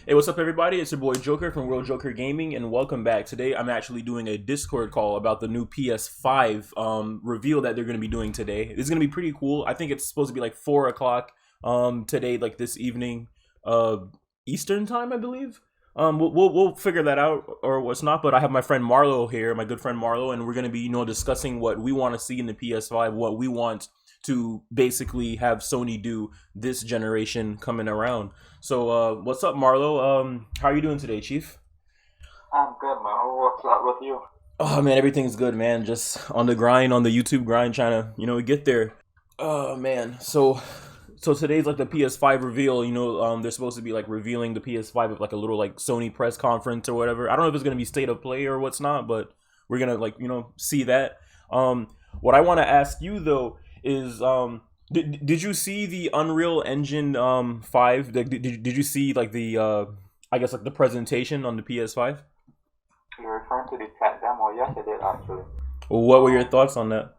Hey, what's up, everybody? It's your boy Joker from World Joker Gaming, and welcome back. Today, I'm actually doing a Discord call about the new PS5 reveal that they're going to be doing today. It's going to be pretty cool. I think it's supposed to be like 4 o'clock today, like this evening, Eastern time, I believe. We'll figure that out or what's not. But I have my friend Marlo here, my good friend Marlo, and we're going to be discussing what we want to see in the PS5, what we want to basically have Sony do this generation coming around. So, what's up, Marlo? How are you doing today, Chief? I'm good, man. What's up with you? Oh man, everything's good, man. Just on the grind, on the YouTube grind, trying to get there. Oh man, so today's like the PS5 reveal. They're supposed to be like revealing the PS5 with like a little like Sony press conference or whatever. I don't know if it's gonna be state of play or what's not, but we're gonna see that. What I want to ask you though is did you see the Unreal Engine 5? Did you see like the I guess like the presentation on the PS5? You're referring to the tech demo? Yes, I did actually. What were your thoughts on that?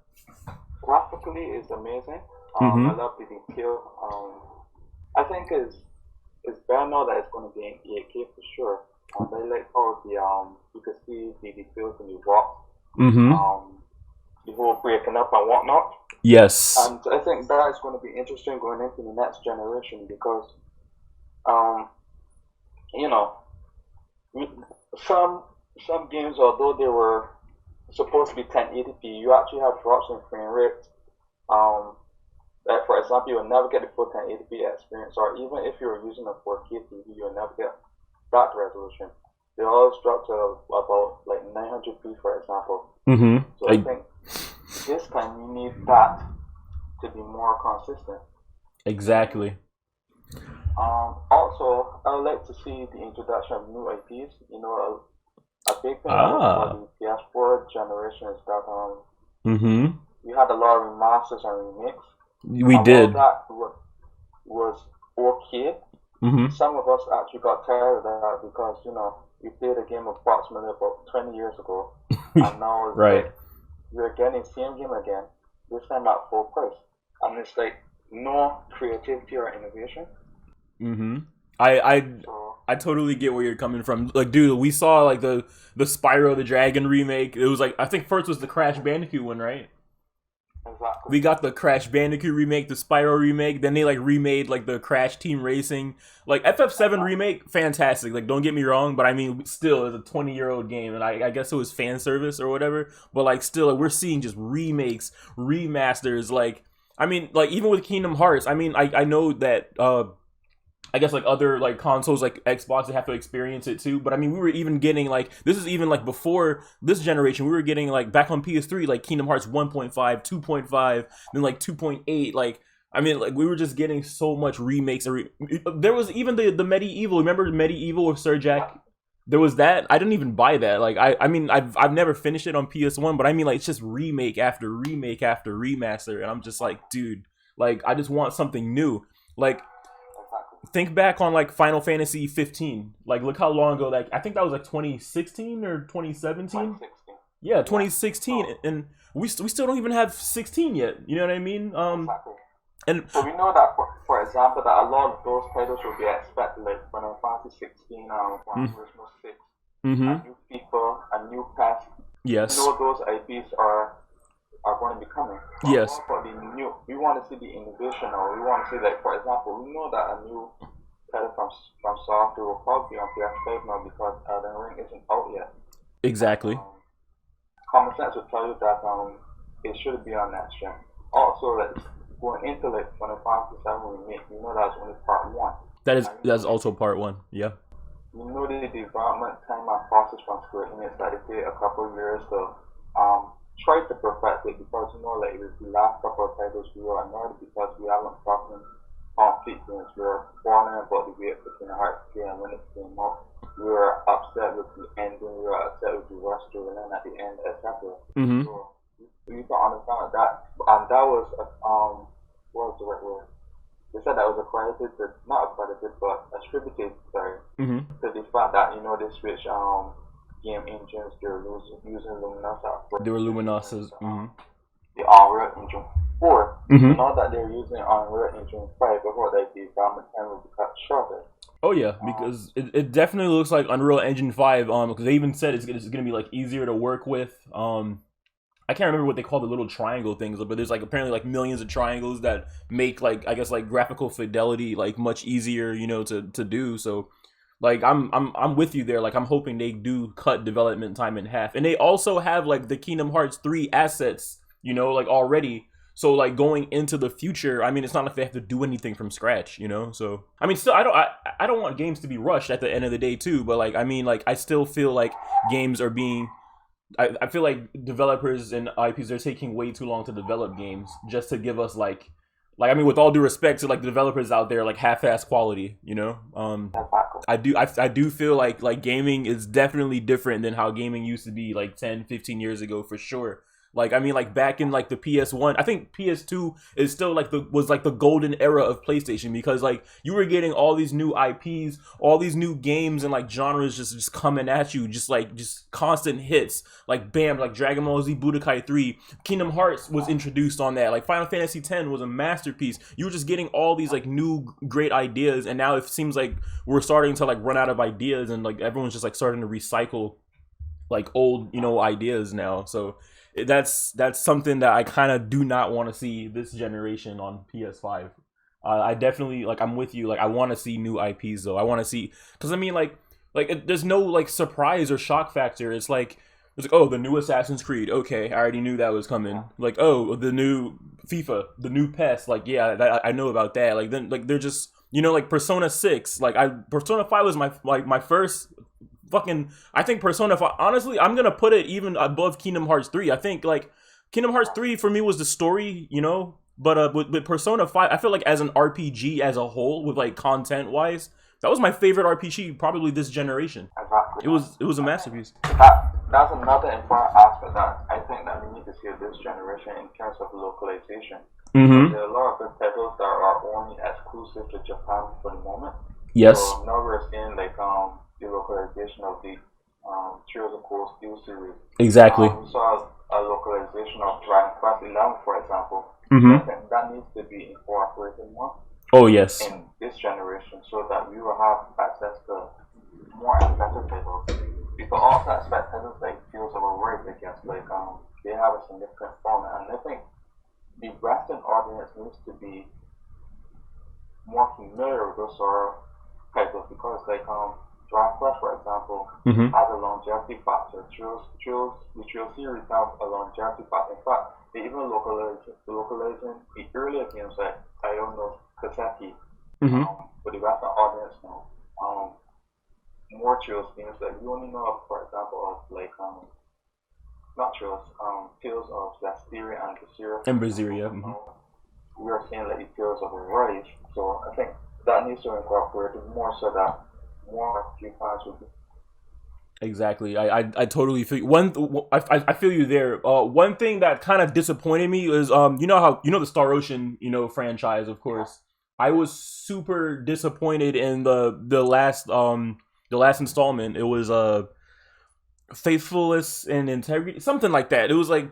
Graphically, it's amazing. Mm-hmm. I love the detail. I think it's better now that it's going to be in 8K for sure. I like how you can see the details in the box. Mm-hmm. The whole breaking up and whatnot. Yes. And I think that is going to be interesting going into the next generation because, you know, some games, although they were supposed to be 1080p, you actually have drops in frame rate. Like for example, you'll never get the full 1080p experience, or even if you're using a 4K TV, you'll never get that resolution. They always drop to about like 900p, for example. Mm-hmm. So I think this time you need that to be more consistent. Exactly. Also, I would like to see the introduction of new IPs. A big thing for the PS4 generation is that Mm-hmm. we had a lot of remasters and remakes. We and did. While that was okay, Mm-hmm. some of us actually got tired of that because we played a game approximately about 20 years ago, and now it's Right. like we're getting the same game again, this time at full price, and it's like no creativity or innovation. Mm-hmm. I So I totally get where you're coming from. Like, dude, we saw like the Spyro the Dragon remake. It was like I think first was the Crash Bandicoot one, right? exactly. We got the Crash Bandicoot remake, the Spyro remake. Then they like remade like the Crash Team Racing, like FF7 remake. Fantastic. Like, don't get me wrong, but I mean, still, it's a 20-year-old game, and I guess it was fan service or whatever. But like, still, like, we're seeing just remakes, remasters. Like, I mean, like even with Kingdom Hearts. I mean, I know that. I guess like other like consoles like Xbox, they have to experience it too. But I mean, we were even getting like this is even like before this generation. We were getting like back on PS3 like Kingdom Hearts 1.5, 2.5, then like 2.8. Like I mean, like we were just getting so much remakes. There was even the Medieval. Remember Medieval with Sir Jack? There was that. I didn't even buy that. Like I mean I've never finished it on PS1, but I mean like it's just remake after remake after remaster, and I'm just like, dude, like I just want something new. Like think back on like Final Fantasy 15. Like look how long ago that I think that was like 2016 or 2017. 2016. Yeah, Yeah. 2016, and we still don't even have 16 yet. You know what I mean? Exactly. And So we know that, for example, that a lot of those titles will be expected, like Final Fantasy 16, Gran Turismo 6, mm-hmm. a new FIFA, a new PES. Yes. Those IPs are going to be coming. Yes. For the new, we want to see the innovation, or we want to see, like, for example, we know that a new title from software will probably be on PS5 now because the Ring isn't out yet. Exactly. Common sense would tell you that it should be on next gen. Also, like going into like Final Fantasy 7 remake, we know that's only part one. That's also part one. Yeah. We know the development time and process from Square Enix that it take a couple of years to try to perfect it because like with the last couple of titles we were annoyed because we haven't gotten complete games. We were falling about the wait for Kingdom Hearts game when it came out. We were upset with the ending, we were upset with the rush storyline at the end, etc. Mm-hmm. So you can understand that, and that was what was the right word? They said that was not accredited, but attributed, sorry, Mm-hmm. to the fact that they switch game engines. They're using Luminous at first. They were Luminosas. Mm-hmm. The Unreal Engine 4. Mm-hmm. Now that they're using Unreal Engine 5, I thought that the development time will be cut shorter. Oh yeah, because it definitely looks like Unreal Engine 5. Because they even said it's gonna be like easier to work with. I can't remember what they call the little triangle things, but there's like apparently like millions of triangles that make like I guess like graphical fidelity like much easier, to do. So like I'm with you there. Like I'm hoping they do cut development time in half, and they also have like the Kingdom Hearts 3 assets, like already. So like going into the future, I mean, it's not like they have to do anything from scratch. So I mean, still, I don't want games to be rushed at the end of the day too. But like I mean, like I still feel like games are being I feel like developers and IPs are taking way too long to develop games just to give us like I mean with all due respect to like the developers out there like half-ass quality. I do feel like gaming is definitely different than how gaming used to be like 10-15 years ago for sure. Like I mean like back in like the PS1, I think PS2 is still like was like the golden era of PlayStation because like you were getting all these new IPs, all these new games and like genres just coming at you, just constant hits. Like bam, like Dragon Ball Z Budokai 3, Kingdom Hearts was introduced on that. Like Final Fantasy X was a masterpiece. You were just getting all these like new great ideas, and now it seems like we're starting to like run out of ideas, and like everyone's just like starting to recycle like old ideas now. So that's something that I kind of do not want to see this generation on PS5. I definitely like I'm with you. Like I want to see new IPs though. I want to see because I mean there's no like surprise or shock factor. It's like oh, the new Assassin's Creed. Okay, I already knew that was coming. Like oh, the new FIFA, the new PES. Like yeah, I know about that. Like then like they're just like Persona 6. Like Persona 5 was my first fucking I think Persona 5 honestly I'm gonna put it even above Kingdom Hearts 3. I think like Kingdom Hearts 3 for me was the story, but with Persona 5 I feel like as an RPG as a whole with like content wise that was my favorite RPG probably this generation. Exactly. It was a masterpiece. That's another important aspect that I think that we need to see this generation in terms of localization. Mm-hmm. There are a lot of the titles that are only exclusive to Japan for the moment. Yes. So now we're seeing like the localization of the Trails of Cold Steel series. Exactly. We saw a localization of Dragon Quest 11, for example. Mm-hmm. I think that needs to be incorporated more. Oh yes. In this generation, so that we will have access to more and better titles. People also expect titles like Fields of Aurora, I guess, like they have a significant format, and I think the Western audience needs to be more familiar with those sort of titles because like Dragon Quest, for example, mm-hmm. has a longevity factor. The Trail series have a longevity factor. In fact, they even localizing the earlier games like I don't know Kaseki mm-hmm. for the Western audience now. More Trails games like you only know of, for example, of like not Trails, Tales of Zestiria and Braziria. And Braziria. Mm-hmm. We are seeing like the Tales of Aurora, so I think that needs to incorporate more so that more few fans would be. Exactly. I totally feel I feel you there. One thing that kind of disappointed me is the Star Ocean franchise, of course. I was super disappointed in the last installment. It was Faithfulness and Integrity, something like that. It was like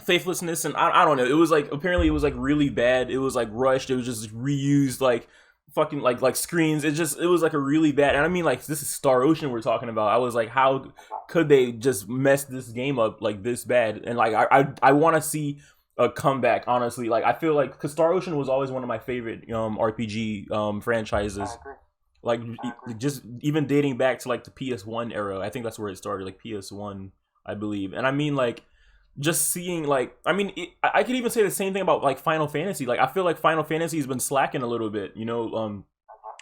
Faithlessness and I don't know. It was like apparently it was like really bad. It was like rushed. It was just reused like fucking like screens. It was like a really bad, and I mean like this is Star Ocean we're talking about. I was like, how could they just mess this game up like this bad? And like I want to see a comeback, honestly. Like I feel like because Star Ocean was always one of my favorite RPG franchises. Like just even dating back to like the PS1 era. I think that's where it started, like PS1 I believe. And I mean like just seeing like I could even say the same thing about like Final Fantasy. Like I feel like Final Fantasy has been slacking a little bit,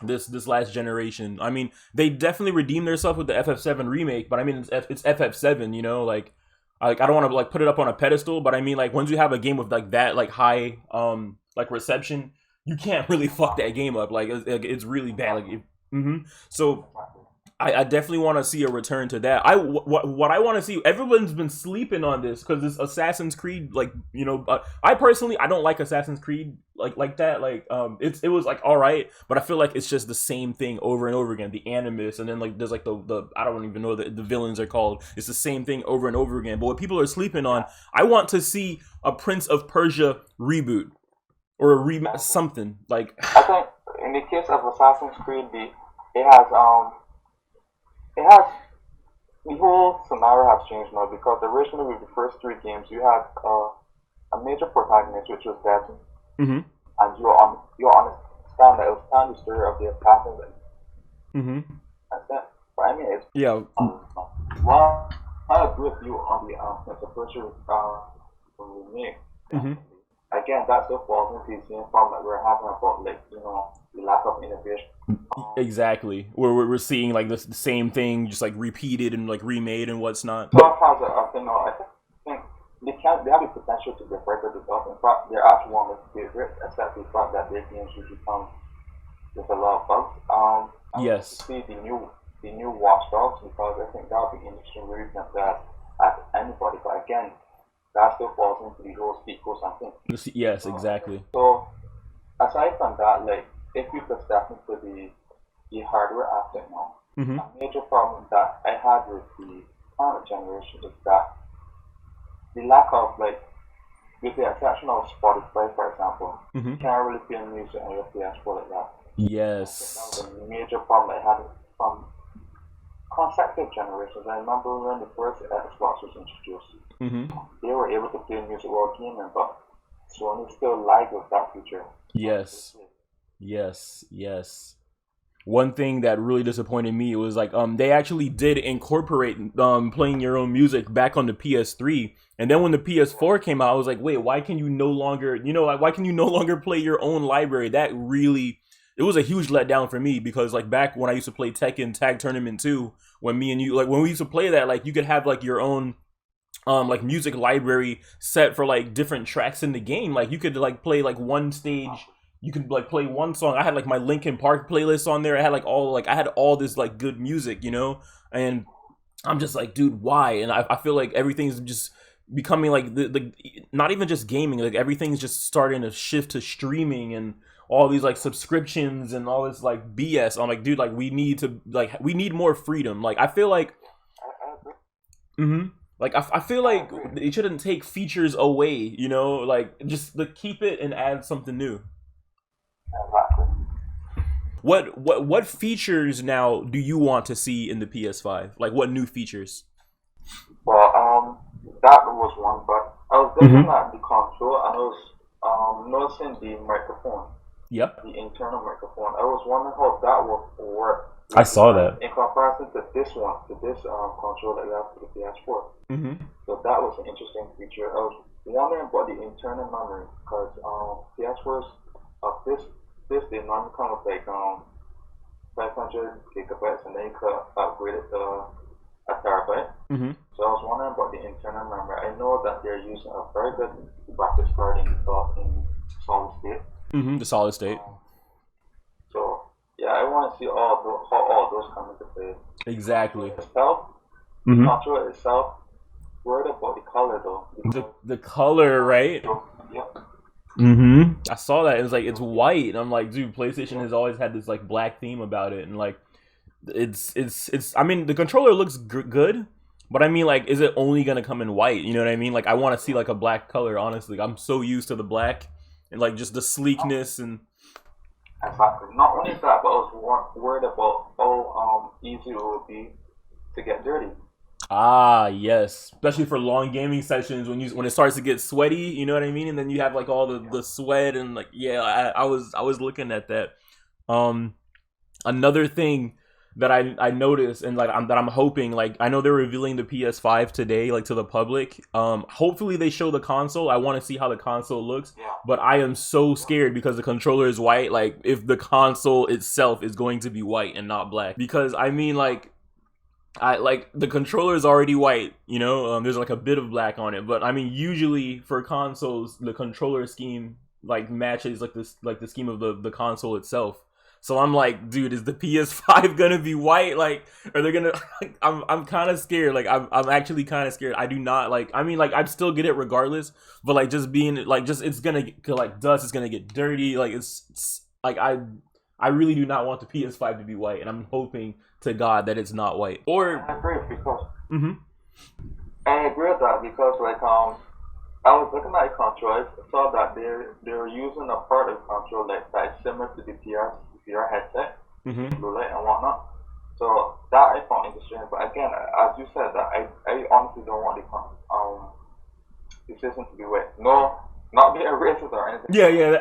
this last generation. I mean, they definitely redeemed themselves with the FF7 remake, but I mean it's FF7, like I don't want to like put it up on a pedestal, but I mean like once you have a game with like that like high like reception, you can't really fuck that game up. Like it's really bad. Like so I definitely want to see a return to that. What I want to see, everyone's been sleeping on this because this Assassin's Creed, like I personally I don't like Assassin's Creed like that. Like it was like all right, but I feel like it's just the same thing over and over again. The Animus, and then like there's like the I don't even know what the villains are called. It's the same thing over and over again. But what people are sleeping on, I want to see a Prince of Persia reboot or a something like. I think in the case of Assassin's Creed, it has the whole scenario has changed now because originally with the first three games you had a major protagonist which was Desmond, Mm-hmm. and you understand that it was telling the story of the assassins and Mm-hmm. that's it. But I mean, it's Yeah. well, I agree with you on the controversial remake. Mm-hmm. Again, that still falls into the same problem that we're having about like the lack of innovation. Exactly. We're seeing like the same thing just like repeated and like remade and what's not. Top has I think they have the potential to get better developed. In fact, they're actually one of my favorites, except the fact that their games usually come with a lot of bugs. I would like to Yes. see the new Watch Dogs because I think that would be interesting reading that as anybody. But again, that still falls into the whole sequels and things. Yes, exactly. So aside from that, like if we could step into the hardware aspect now, Mm-hmm. a major problem that I had with the current generation is that the lack of like with the exception of Spotify for example, Mm-hmm. you can't really play music on your PS4 like that. I think that Yes. was a major problem I had from consecutive generations. I remember when the first Xbox was introduced, Mm-hmm. they were able to play music while gaming, but Sony still lied with that feature. Yes. Yes. Yes. One thing that really disappointed me was like they actually did incorporate playing your own music back on the PS3, and then when the PS4 came out I was like, wait, why can you no longer, like, why can you no longer play your own library? That really, it was a huge letdown for me because like back when I used to play Tekken Tag Tournament 2, when me and you, like when we used to play that, like you could have like your own like music library set for like different tracks in the game. Like you could like play like one stage, you could like play one song. I had like my Linkin Park playlist on there. I had like I had all this like good music, and I'm just like, dude, why? And I feel like everything's just becoming like the not even just gaming, like everything's just starting to shift to streaming and all these like subscriptions and all this like BS. I'm like, dude, like we need more freedom. Like I feel like I agree. Mm-hmm. Like I feel I like agree. it shouldn't take features away, like just like keep it and add something new. Exactly. What features now do you want to see in the PS5? Like what new features? Well, that was one, but I was looking Mm-hmm. at the console and I was noticing the microphone, Yep. the internal microphone. I was wondering how that would work I with saw that. in comparison to this one, to this control that you have for the PS4. Mm-hmm. So that was an interesting feature. I was wondering about the internal memory because PS4s of this they normally come with like 500 gigabytes and then you could upgrade it to a terabyte. Mm-hmm. So I was wondering about the internal memory. I know that they're using a very good graphics card in solid state. Mm-hmm. The solid state. Um, so yeah, I want to see all those, how all those come into play. Exactly. Itself, the Mm-hmm. controller itself, worried about the color though because The color, right? yeah, Mm-hmm. I saw that. It was like it's white, and I'm like, dude, PlayStation yeah, has always had this like black theme about it, and like it's. I mean, the controller looks good, but I mean, like, is it only gonna come in white? You know what I mean? Like, I want to see like a black color. Honestly, I'm so used to the black and like just the sleekness and exactly. Not only that, but I was worried about how easy it would be to get dirty. yes, especially for long gaming sessions when it starts to get sweaty. You know what I mean? And then you have like all the sweat and like yeah, I was looking at that. Um, Another thing that I noticed and like I'm hoping, like I know they're revealing the PS5 today like to the public. Hopefully they show the console. I want to see how the console looks, Yeah, but I am so scared because the controller is white, like if the console itself is going to be white and not black, because I mean like I like the controller is already white, there's like a bit of black on it, but I mean usually for consoles the controller scheme like matches like this, like the scheme of the console itself. So I'm like, dude, is the PS5 gonna be white? Like, are they gonna? Like, I'm kind of scared. Like, I'm actually kind of scared. I do not like. I mean, like, I'd still get it regardless. But like, just being like, just it's gonna get, like dust. It's gonna get dirty. Like, it's like I really do not want the PS5 to be white, and I'm hoping to God that it's not white. Or, I agree because mm-hmm, I agree with that because I was looking at the controls, saw that they were using a part of the control like that is similar to the VR headset. Mm-hmm. blue light and whatnot. So that I found interesting. But again, as you said, that I honestly don't want the system to be wet. No, not being racist or anything. Yeah, yeah.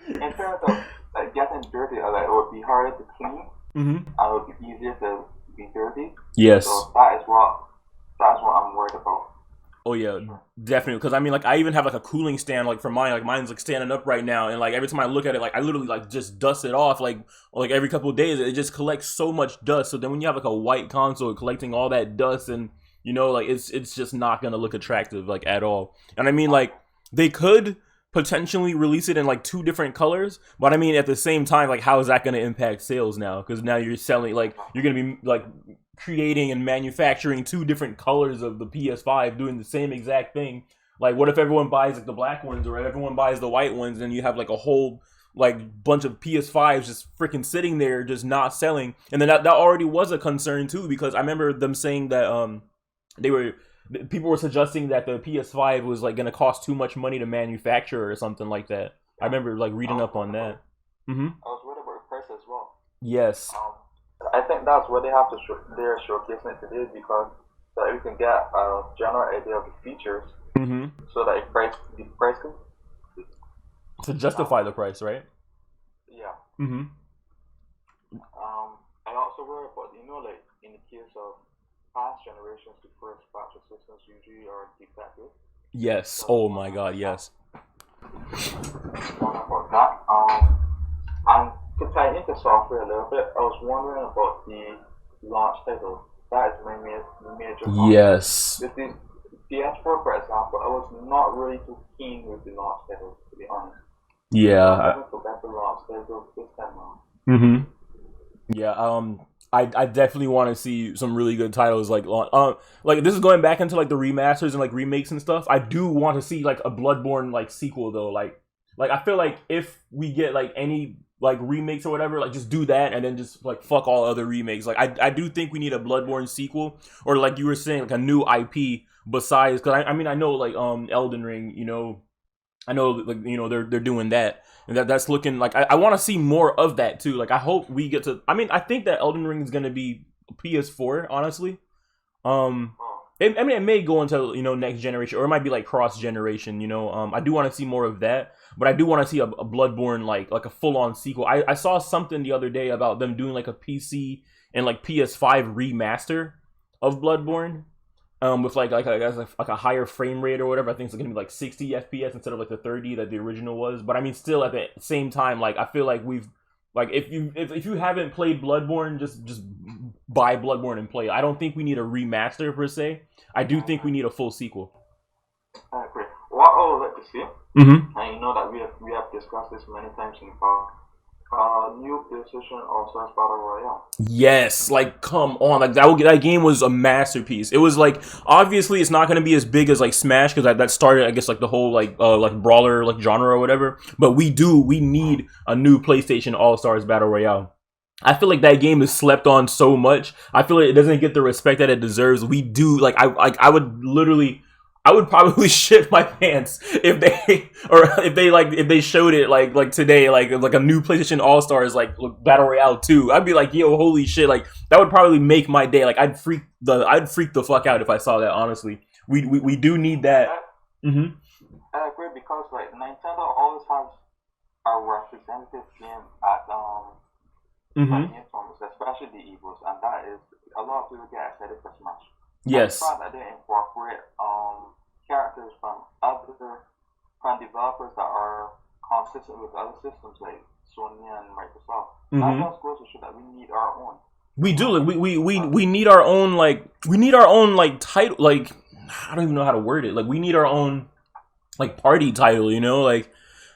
In terms of like getting dirty, like it would be harder to clean Mm-hmm. and it would be easier to be dirty. Yes. So that's what I'm worried about. Oh yeah, definitely. Because I mean, like, I even have like a cooling stand, like for mine. Like mine's like standing up right now, and like every time I look at it, like I literally like just dust it off, like every couple of days. It just collects so much dust. So then when you have like a white console collecting all that dust, and like it's just not gonna look attractive like at all. And I mean, like they could potentially release it in like two different colors, but I mean at the same time, like how is that gonna impact sales now? Because now you're selling like you're gonna be like creating and manufacturing two different colors of the PS5 doing the same exact thing. Like, what if everyone buys like the black ones or everyone buys the white ones and you have like a whole like bunch of PS5s just freaking sitting there just not selling? And then that already was a concern too, because I remember them saying that they were people were suggesting that the PS5 was like going to cost too much money to manufacture or something like that. I remember like reading up on that. Mm-hmm. I was worried about the price as well. Yes. I think that's what they have to they're showcasing it today because so that we can get a general idea of the features, Mm-hmm. so that the price can To justify the price, right? yeah. Mm-hmm. I also worry about like in the case of past generations, the first batch of systems usually are defective. Yes. So Oh my God. Yes. one about that. And to tie into software a little bit, I was wondering about the launch title. That is my major concern. Yes. With the PS4, for example, I was not really too keen with the launch title, to be honest. Yeah. I'm looking for better launch title this time around. Mm-hmm. Yeah. I definitely want to see some really good titles like this is going back into like the remasters and like remakes and stuff. I do want to see like a Bloodborne like sequel though. Like I feel like if we get like any like remakes or whatever, like just do that and then just like fuck all other remakes. Like I do think we need a Bloodborne sequel or like you were saying like a new IP besides because I mean I know like Elden Ring, I know like they're doing that. And that's looking like I want to see more of that too. Like I hope we get to. I mean, I think that Elden Ring is gonna be PS4. Honestly, it may go into next generation or it might be like cross generation. I do want to see more of that, but I do want to see a Bloodborne like a full on sequel. I saw something the other day about them doing like a PC and like PS5 remaster of Bloodborne. With like a higher frame rate or whatever. I think it's gonna be like 60 FPS instead of like the 30 that the original was. But I mean, still at the same time, like I feel like we've like if you haven't played Bloodborne, just buy Bloodborne and play. I don't think we need a remaster per se. I do think we need a full sequel. I agree. What I would like to see, Mm-hmm. and you know that we have discussed this many times in the past. New PlayStation All-Stars Battle Royale. Yes, like come on, like that game was a masterpiece. It was like obviously it's not going to be as big as like Smash because that started I guess like the whole like brawler like genre or whatever. But we need a new PlayStation All-Stars Battle Royale. I feel like that game is slept on so much. I feel like it doesn't get the respect that it deserves. We do like I would probably shit my pants if they showed it like today like a new PlayStation All Stars like Battle Royale 2. I'd be like, yo, holy shit! Like that would probably make my day. Like I'd freak the fuck out if I saw that. Honestly, we do need that. Mm-hmm. I agree because like Nintendo always has a representative game at Mm-hmm. especially the Evos, and that is a lot of people get excited for Smash. Yes. And the fact that they incorporate characters from developers that are consistent with other systems like Sony and Microsoft. Mm-hmm. That just goes to show that we need our own. We do like we need our own like title like I don't even know how to word it. Like we need our own like party title, like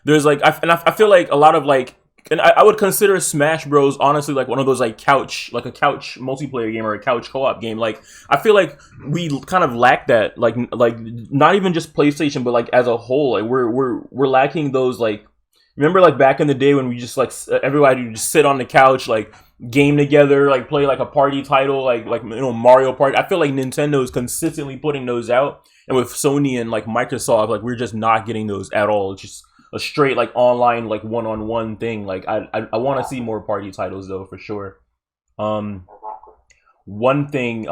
there's like I feel like a lot of like. And I would consider Smash Bros. Honestly like one of those like a couch multiplayer game or a couch co-op game. Like I feel like we kind of lack that. Like not even just PlayStation, but like as a whole, like we're lacking those like. Remember like back in the day when we just like everybody would just sit on the couch like game together, like play like a party title, like Mario Party. I feel like Nintendo is consistently putting those out, and with Sony and like Microsoft, like we're just not getting those at all. It's just a straight like online like one-on-one thing. Like I want to see more party titles though for sure. Um, one thing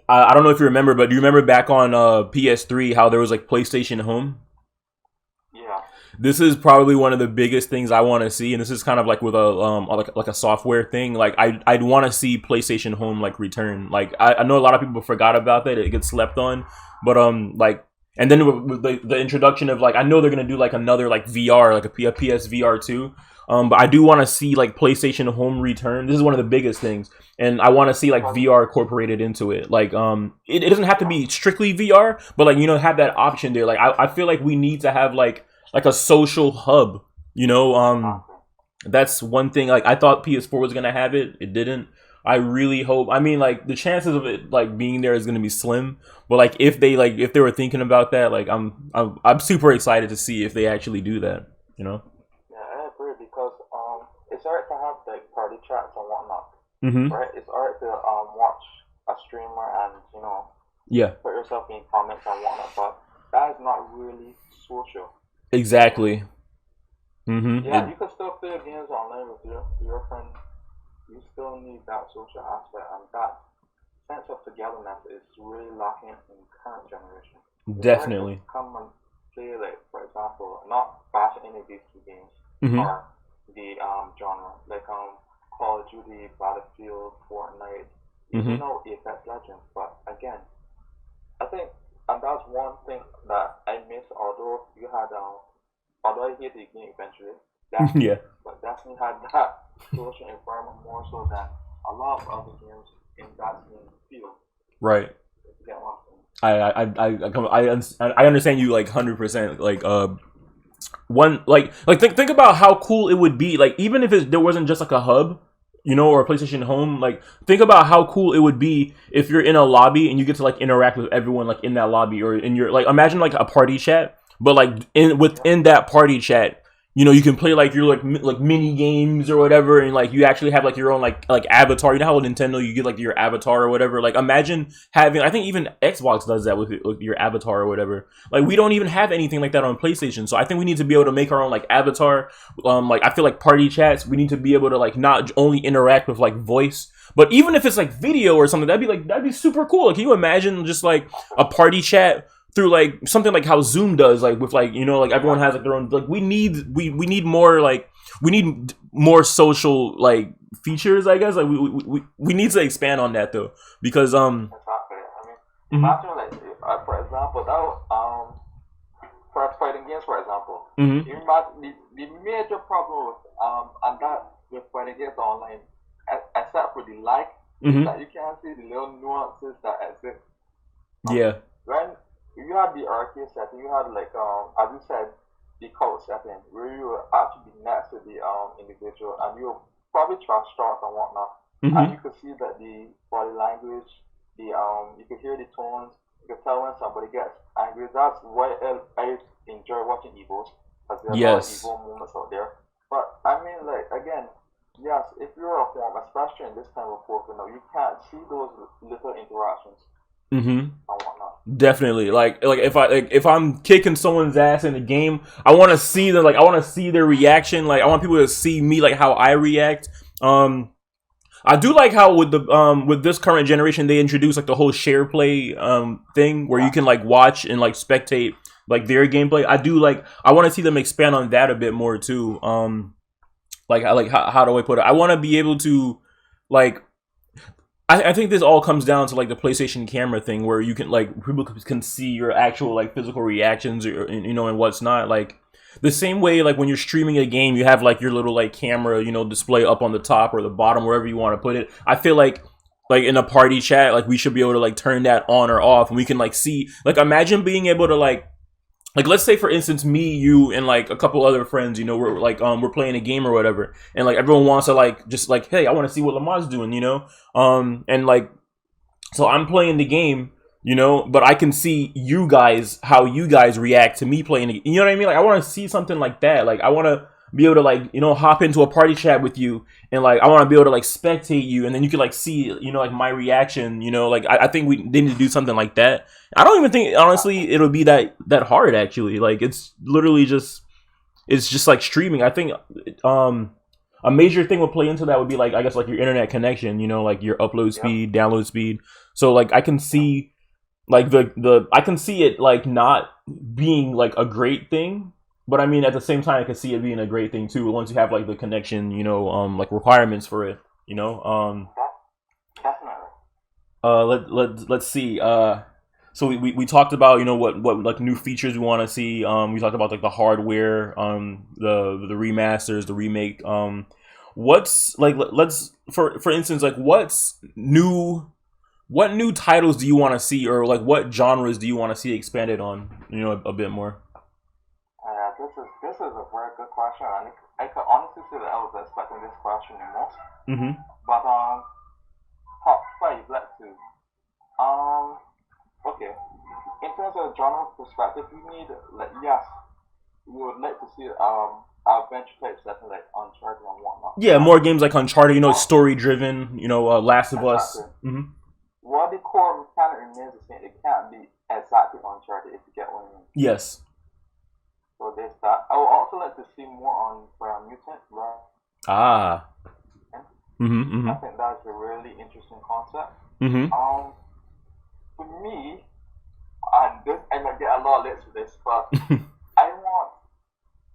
I don't know if you remember, but do you remember back on PS3 how there was like PlayStation Home? Yeah. This is probably one of the biggest things I want to see, and this is kind of like with a like a software thing. Like I'd want to see PlayStation Home like return. Like I know a lot of people forgot about that; it gets slept on. But like, and then with the introduction of like, I know they're gonna do like another like VR, like a PS VR 2. But I do want to see like PlayStation Home return. This is one of the biggest things, and I want to see like VR incorporated into it. Like it doesn't have to be strictly VR, but like have that option there. Like I feel like we need to have like a social hub. That's one thing. Like I thought PS4 was gonna have it. It didn't. I really hope. I mean, like the chances of it like being there is gonna be slim. But like if they were thinking about that, like I'm super excited to see if they actually do that. Yeah, I agree because it's alright to have like party chats and whatnot. Mm-hmm. Right? It's alright to watch a streamer and yeah, put yourself in comments and whatnot, but that is not really social. Exactly. Mm-hmm. Yeah, you can still play games online with your friends. You still need that social aspect, and that sense of togetherness is really lacking in current generation. Definitely. Come and play, like for example, not bash any of these two games mm-hmm. or the genre, like Call of Duty, Battlefield, Fortnite, mm-hmm. Apex Legends. But again, I think, and that's one thing that I miss. Although you had, although I hate the game eventually, yeah, but definitely had that social environment more so than a lot of other games in that same field. Right. Yeah, I understand you like 100%. Like one like think about how cool it would be. Like even if there wasn't just like a hub, or a PlayStation Home. Like think about how cool it would be if you're in a lobby and you get to like interact with everyone like in that lobby or in your like imagine like a party chat, but like within that party chat. You can play like your like mini games or whatever, and like you actually have like your own like avatar. You know how with Nintendo you get like your avatar or whatever. Like imagine having. I think even Xbox does that with your avatar or whatever. Like we don't even have anything like that on PlayStation. So I think we need to be able to make our own like avatar. Like I feel like party chats. We need to be able to like not only interact with like voice, but even if it's like video or something, that'd be super cool. Like, can you imagine just like a party chat? Through like something like how Zoom does, like with like like everyone has like their own like we need more like we need more social like features, I guess. Like we need to expand on that though because exactly. I mean, imagine like for example that for fighting games for example, mm-hmm. you imagine the major problem with and that with fighting games online, except for the like, mm-hmm. is that you can't see the little nuances that exist. Yeah. When you had the arcade setting, you had like as you said, the couch setting where you were actually next to the individual and you were probably trash talk and whatnot. Mm-hmm. And you could see that the body language, the you could hear the tones, you could tell when somebody gets angry. That's why I enjoy watching Evos, because there are a lot of Evo moments out there. But I mean like again, yes, if you're a form, especially in this time of COVID now, you can't see those little interactions. Mm-hmm. Definitely. Like if I'm kicking someone's ass in the game, I want to see them. Like I want to see their reaction. Like I want people to see me like how I react. I do like how with this current generation they introduced like the whole share play thing where you can like watch and like spectate like their gameplay. I want to see them expand on that a bit more too. How do I put it? I want to be able to like. I think this all comes down to like the PlayStation camera thing where you can like people can see your actual like physical reactions or and what's not. Like the same way like when you're streaming a game you have like your little like camera display up on the top or the bottom wherever you want to put it. I feel like in a party chat like we should be able to like turn that on or off and we can like see like imagine being able to like let's say for instance me, you, and like a couple other friends, we're like we're playing a game or whatever, and like everyone wants to like just like, hey, I want to see what Lamar's doing, and like so I'm playing the game, but I can see you guys how you guys react to me playing it. You know what I mean? Like I want to see something like that. Like I want to be able to like hop into a party chat with you and like I want to be able to like spectate you and then you can like see like my reaction. Like I think we need to do something like that. I don't even think honestly it'll be that hard actually. Like it's literally just it's just like streaming. I think a major thing would play into that would be like, I guess, like your internet connection, you know, like your upload speed, download speed. So like I can see like the I can see it like not being like a great thing, but I mean at the same time I can see it being a great thing too once you have like the connection, you know, like requirements for it, you know. Definitely. Let's see. So we talked about, you know, what like new features we want to see. We talked about like the hardware, the remasters, the remake. What's like let's for instance, like what new titles do you want to see, or like what genres do you want to see expanded on, you know, a bit more? This is a very good question. I could honestly say that I was expecting this question the most. Mm-hmm. But top five, let's see. Okay. In terms of genre perspective, we need like yes, we would like to see adventure type setting like Uncharted and whatnot. Yeah, more games like Uncharted, you know, story driven, you know, Last of Us. Mm-hmm. What the core mechanic remains the same. It can't be exactly Uncharted if you get what I mean. Yes. So there's that. I would also like to see more on Mutant, right? Ah. Mm-hmm, mm-hmm. I think that's a really interesting concept. Mm-hmm. For me, and this I might get a lot of lists for this, but I want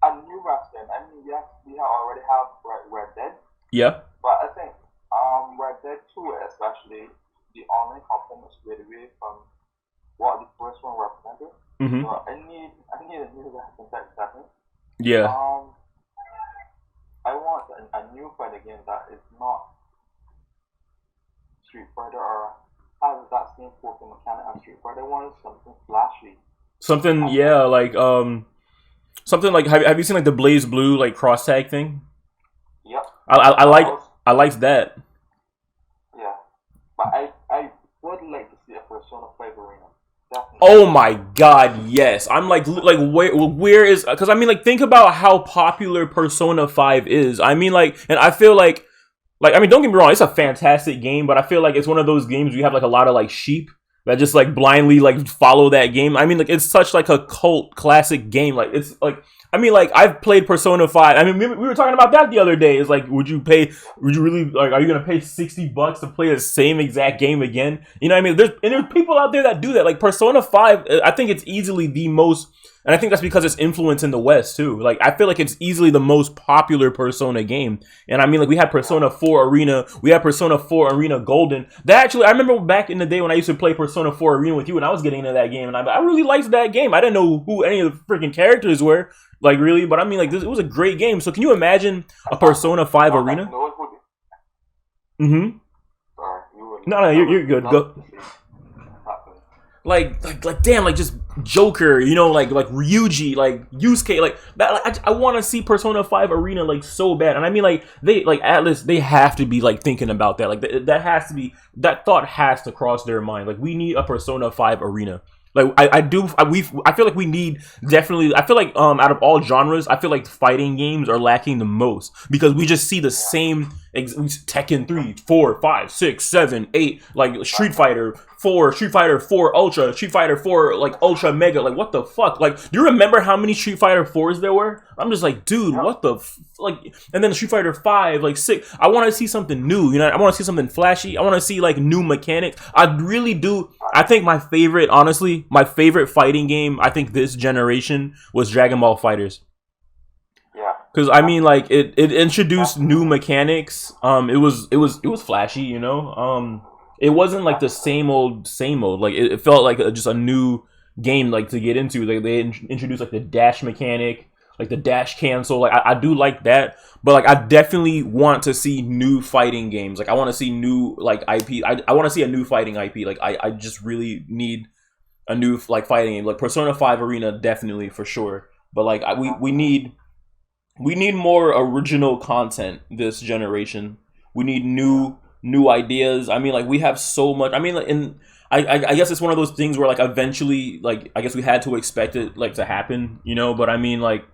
a new wrestling. I mean, yes, we already have Red Dead. Yeah. But I think Red Dead 2 especially, the online components way away from what the first one represented. Mm-hmm. So I need a new wrestling type setting. Yeah. I want a new fighting game that is not Street Fighter or has that same force mechanic as Street Fighter. I want something flashy. Something, yeah, like something like have you seen like the Blaze Blue like cross tag thing? Yep. I liked that. Yeah, but I would like to see a Persona 5 arena. Definitely. Oh my god, yes. I'm like where is, because I mean like think about how popular Persona 5 is. I mean like, and I feel like I mean don't get me wrong, it's a fantastic game, but I feel like it's one of those games where you have like a lot of like sheep that just like blindly like follow that game. I mean like it's such like a cult classic game. Like it's like, I mean like I've played Persona 5. I mean we were talking about that the other day. It's like would you really like, are you gonna pay $60 to play the same exact game again? You know what I mean? There's people out there that do that. Like Persona 5, I think it's easily the most, and I think that's because it's influence in the West too. Like I feel like it's easily the most popular Persona game. And I mean like we had Persona 4 Arena, we had Persona 4 Arena Golden. That actually, I remember back in the day when I used to play Persona 4 Arena with you and I was getting into that game, and I really liked that game. I didn't know who any of the freaking characters were, like really, but I mean like it was a great game. So can you imagine a Persona 5 Arena? Mm-hmm. No, you're good. Go. Like damn, like just Joker, you know, like Ryuji, like Yusuke, like that. Like, I want to see Persona 5 Arena like so bad, and I mean like they like Atlas, they have to be like thinking about that. Like that has to be, that thought has to cross their mind. Like we need a Persona 5 Arena. Like I feel like we need, definitely, I feel like out of all genres, I feel like fighting games are lacking the most, because we just see the same Tekken 3, 4, 5, 6, 7, 8, like Street Fighter 4, Street Fighter 4 Ultra, Street Fighter 4 like Ultra Mega. Like what the fuck? Like do you remember how many Street Fighter 4s there were? I'm just like, dude, what the like, and then Street Fighter 5, like 6. I want to see something new, you know? I want to see something flashy. I want to see like new mechanics. I really do. I think my favorite, honestly, my favorite fighting game, I think this generation, was Dragon Ball FighterZ. Yeah. Because I mean, like it introduced new mechanics. It was flashy, you know. It wasn't like the same old. Like it felt like just a new game, like to get into. Like they introduced like the dash mechanic, like the dash cancel. Like I do like that, but like I definitely want to see new fighting games. Like I want to see new like IP. I want to see a new fighting IP. Like I just really need a new like fighting game. Like Persona 5 Arena, definitely for sure. But like we need more original content this generation. We need new ideas. I mean, like we have so much. I mean, like, I guess it's one of those things where like eventually, like I guess we had to expect it like to happen, you know. But I mean, like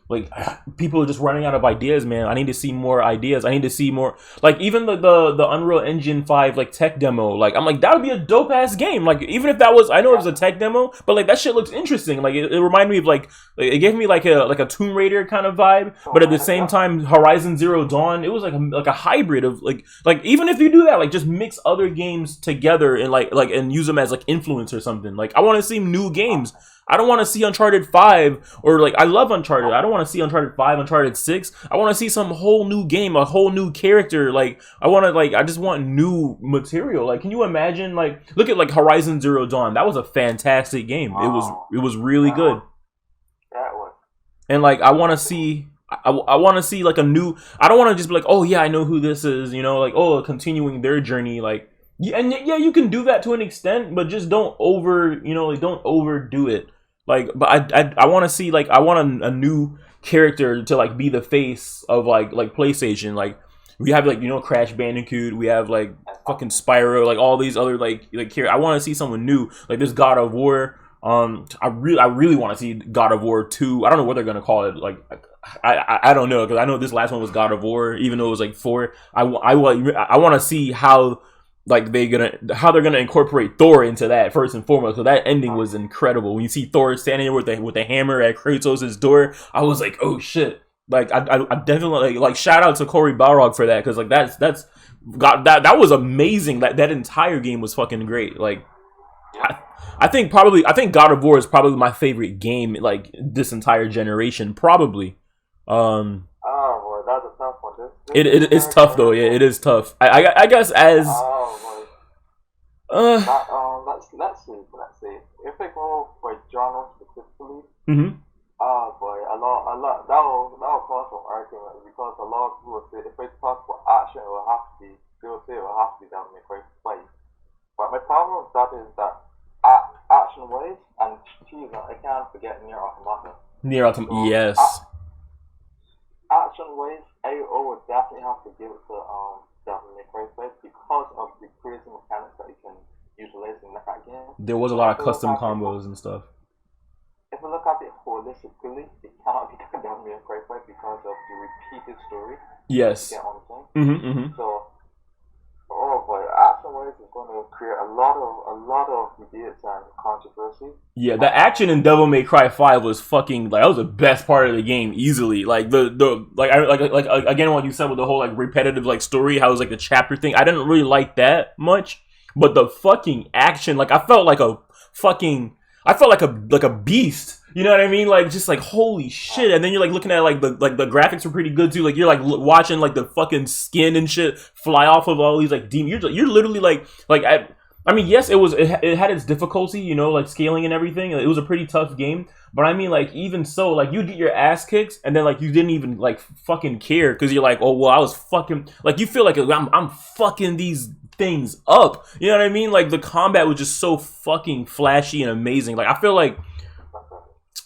Like people are just running out of ideas, man. I need to see more ideas. I need to see more. Like even the Unreal Engine 5 like tech demo. Like I'm like that would be a dope ass game. Like even if that was, I know it was a tech demo, but like that shit looks interesting. Like it reminded me of like it gave me like a Tomb Raider kind of vibe, but at the same time Horizon Zero Dawn. It was like a hybrid of like even if you do that, like just mix other games together and like and use them as like influence or something. Like I want to see new games. I don't want to see Uncharted 5 or like I love Uncharted. I don't want to see Uncharted 5, Uncharted 6. I want to see some whole new game, a whole new character. Like I just want new material. Like can you imagine like look at like Horizon Zero Dawn. That was a fantastic game. It was really good. That was. And like I want to see I want to see like a new I don't want to just be like, "Oh yeah, I know who this is," you know, like oh, continuing their journey like yeah, and yeah, you can do that to an extent, but just don't don't overdo it. Like, but I want to see like I want a new character to like be the face of like PlayStation. Like we have like Crash Bandicoot, we have like fucking Spyro, like all these other like characters. I want to see someone new. Like this God of War. I really want to see God of War 2. I don't know what they're gonna call it. Like I don't know because I know this last one was God of War, even though it was like 4. I want to see how. Like how they're gonna incorporate Thor into that first and foremost. So that ending was incredible. When you see Thor standing there with the hammer at Kratos' door, I was like, oh shit! Like I definitely like shout out to Cory Balrog for that because like that's that was amazing. That entire game was fucking great. Like I think God of War is probably my favorite game like this entire generation probably. Oh, boy, that's a tough one. It's tough though. Yeah, it is tough. I guess as. Let's see. If we go for genre specifically, Mm-hmm. oh boy, a lot. That will cause some argument because a lot of people say if we talk about action, it will have to be. They will say it will have to be Devil May Cry 5. But my problem with that is that action wise and geez, I can't forget Nier Automata. Nier Automata, so, yes. Action wise, I would definitely have to give it to Devil May Cry 5 because of the crazy mechanics that you can utilize in that game. There was a lot of custom combos and stuff. If you look at it holistically, it cannot be done Devil May Cry 5 because of the repeated story. Yes. You get what I'm saying? Mm-hmm, mm-hmm. So, oh boy, action wise is going to create a lot of debates and controversy. Yeah, the action in Devil May Cry 5 was fucking like that was the best part of the game easily. Like the like again what you said with the whole like repetitive like story, how it was like the chapter thing. I didn't really like that much, but the fucking action, like I felt like a beast. You know what I mean? Like just like holy shit. And then you're like looking at like the graphics were pretty good too. Like you're like watching like the fucking skin and shit fly off of all these like demons. You're literally like I mean, yes, it had its difficulty, like scaling and everything. It was a pretty tough game, but I mean, like even so, like you get your ass kicked, and then like you didn't even like fucking care because you're like, oh well, I was fucking like you feel like I'm fucking these things up. You know what I mean? Like the combat was just so fucking flashy and amazing. Like I feel like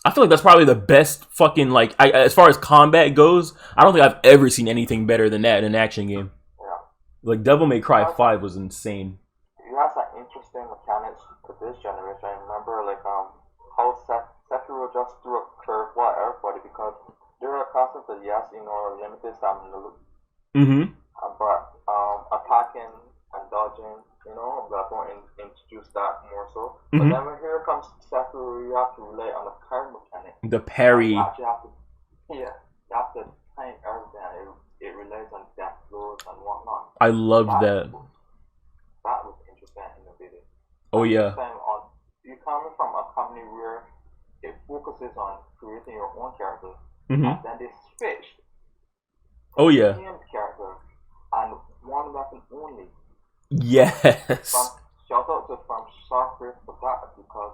that's probably the best fucking like as far as combat goes. I don't think I've ever seen anything better than that in an action game. Yeah. Like Devil May Cry 5 was insane. You have some interesting mechanics to this generation. I remember like how Sekiro just threw a curveball at everybody because there are concepts that yes, limited stamina. Mm-hmm. But attacking and dodging, that won't introduce that more so. Mm-hmm. But then when here comes Sekiro, you have to rely on the parry mechanic. The parry. You actually have to, you have to time everything. It relies on death blows and whatnot. I loved that. That was interesting and innovative. Oh yeah. You coming from a company where it focuses on creating your own character, mm-hmm. and then they switched. Oh yeah. Character and one weapon only. Yes. Shout out to From Software for that because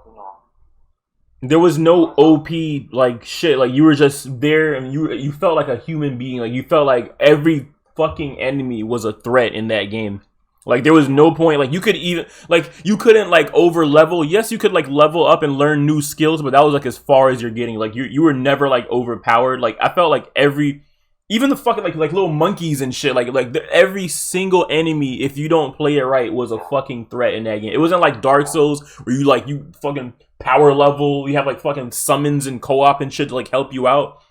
there was no OP like shit. Like you were just there and you felt like a human being. Like you felt like every fucking enemy was a threat in that game. Like there was no point. Like you couldn't like over level. Yes, you could like level up and learn new skills, but that was like as far as you're getting. Like you were never like overpowered. Like I felt like even the fucking like little monkeys and shit, every single enemy, if you don't play it right, was a fucking threat in that game. It wasn't like Dark Souls where you fucking power level, you have like fucking summons and co-op and shit to like help you out.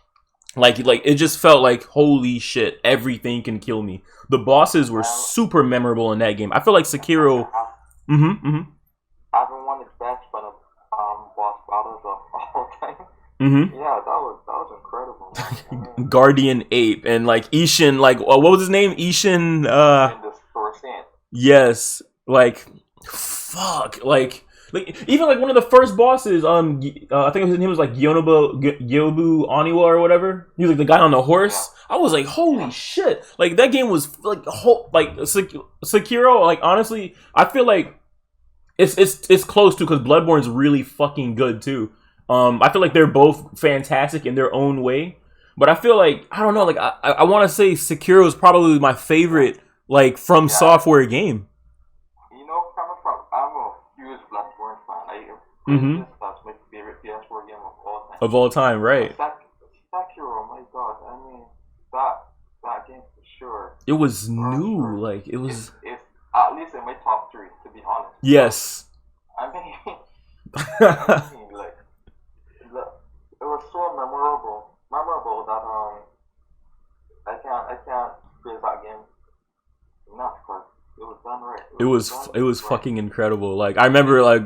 Like it just felt like holy shit, everything can kill me. The bosses were Man, super memorable in that game. I feel like Sekiro. Mm-hmm. Mm-hmm. having one of the best fun of boss battles of all time. Mm-hmm. Yeah, that was incredible, man. I mean, Guardian Ape and like Ishin, like what was his name? Ishin. even this first scene. Yes. Like, fuck. Like even like one of the first bosses. I think his name was like Gyobu Aniwa or whatever. He was like the guy on the Yeah, horse. I was like, holy yeah. shit! Like that game was like Sekiro. Like honestly, I feel like it's close to because Bloodborne's really fucking good too. I feel like they're both fantastic in their own way, but I feel like I don't know. Like I want to say Sekiro is probably my favorite like from Yeah, software game. coming from, I'm a huge Bloodborne fan. I played Mm-hmm. this, that's my favorite PS4 game of all time. Of all time, But right? Sekiro, my god, I mean, that that game for sure, It was for new. sure, Like it was. it's at least in my top three, to be honest. Because Yes. I mean, I mean, like, it was so memorable that I can't praise that game enough because it was done right. It It was was done it was right. fucking incredible. Like I remember like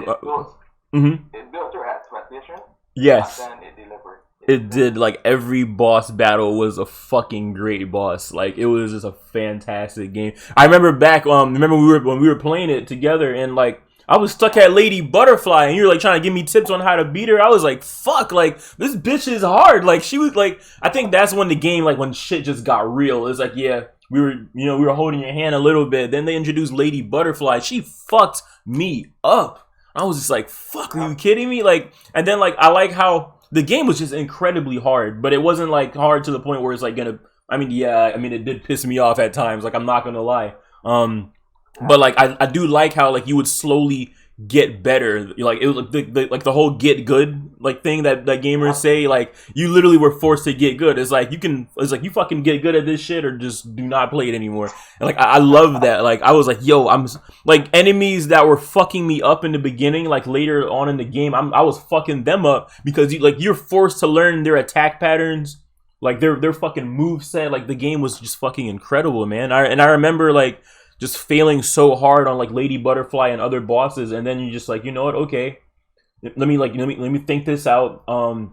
mhm. It built your expectation, and Yes. then it delivered. It It did. delivered. Like every boss battle was a fucking great boss. Like it was just a fantastic game. I remember back remember when we were playing it together and like I was stuck at Lady Butterfly and you were like trying to give me tips on how to beat her. I was like, fuck, like this bitch is hard. Like she was like I think that's when the game like when shit just got real. It's like, yeah, we were holding your hand a little bit. Then they introduced Lady Butterfly. She fucked me up. I was just like, fuck, are Yeah, you kidding me? Like and then like I like how the game was just incredibly hard, but it wasn't like hard to the point where it's like gonna. I mean, yeah, I mean it did piss me off at times. Like I'm not gonna lie. But yeah, like I do like how like you would slowly get better. Like it was like the whole get good like thing that gamers yeah. say. Like you literally were forced to get good. It's like you fucking get good at this shit or just do not play it anymore. And like I love that. Like I was like, yo, like enemies that were fucking me up in the beginning. Like later on in the game, I was fucking them up because you're forced to learn their attack patterns. Like their fucking move set. Like the game was just fucking incredible, man. I remember like just failing so hard on like Lady Butterfly and other bosses, and then you just like, you know what? Okay, let me think this out. And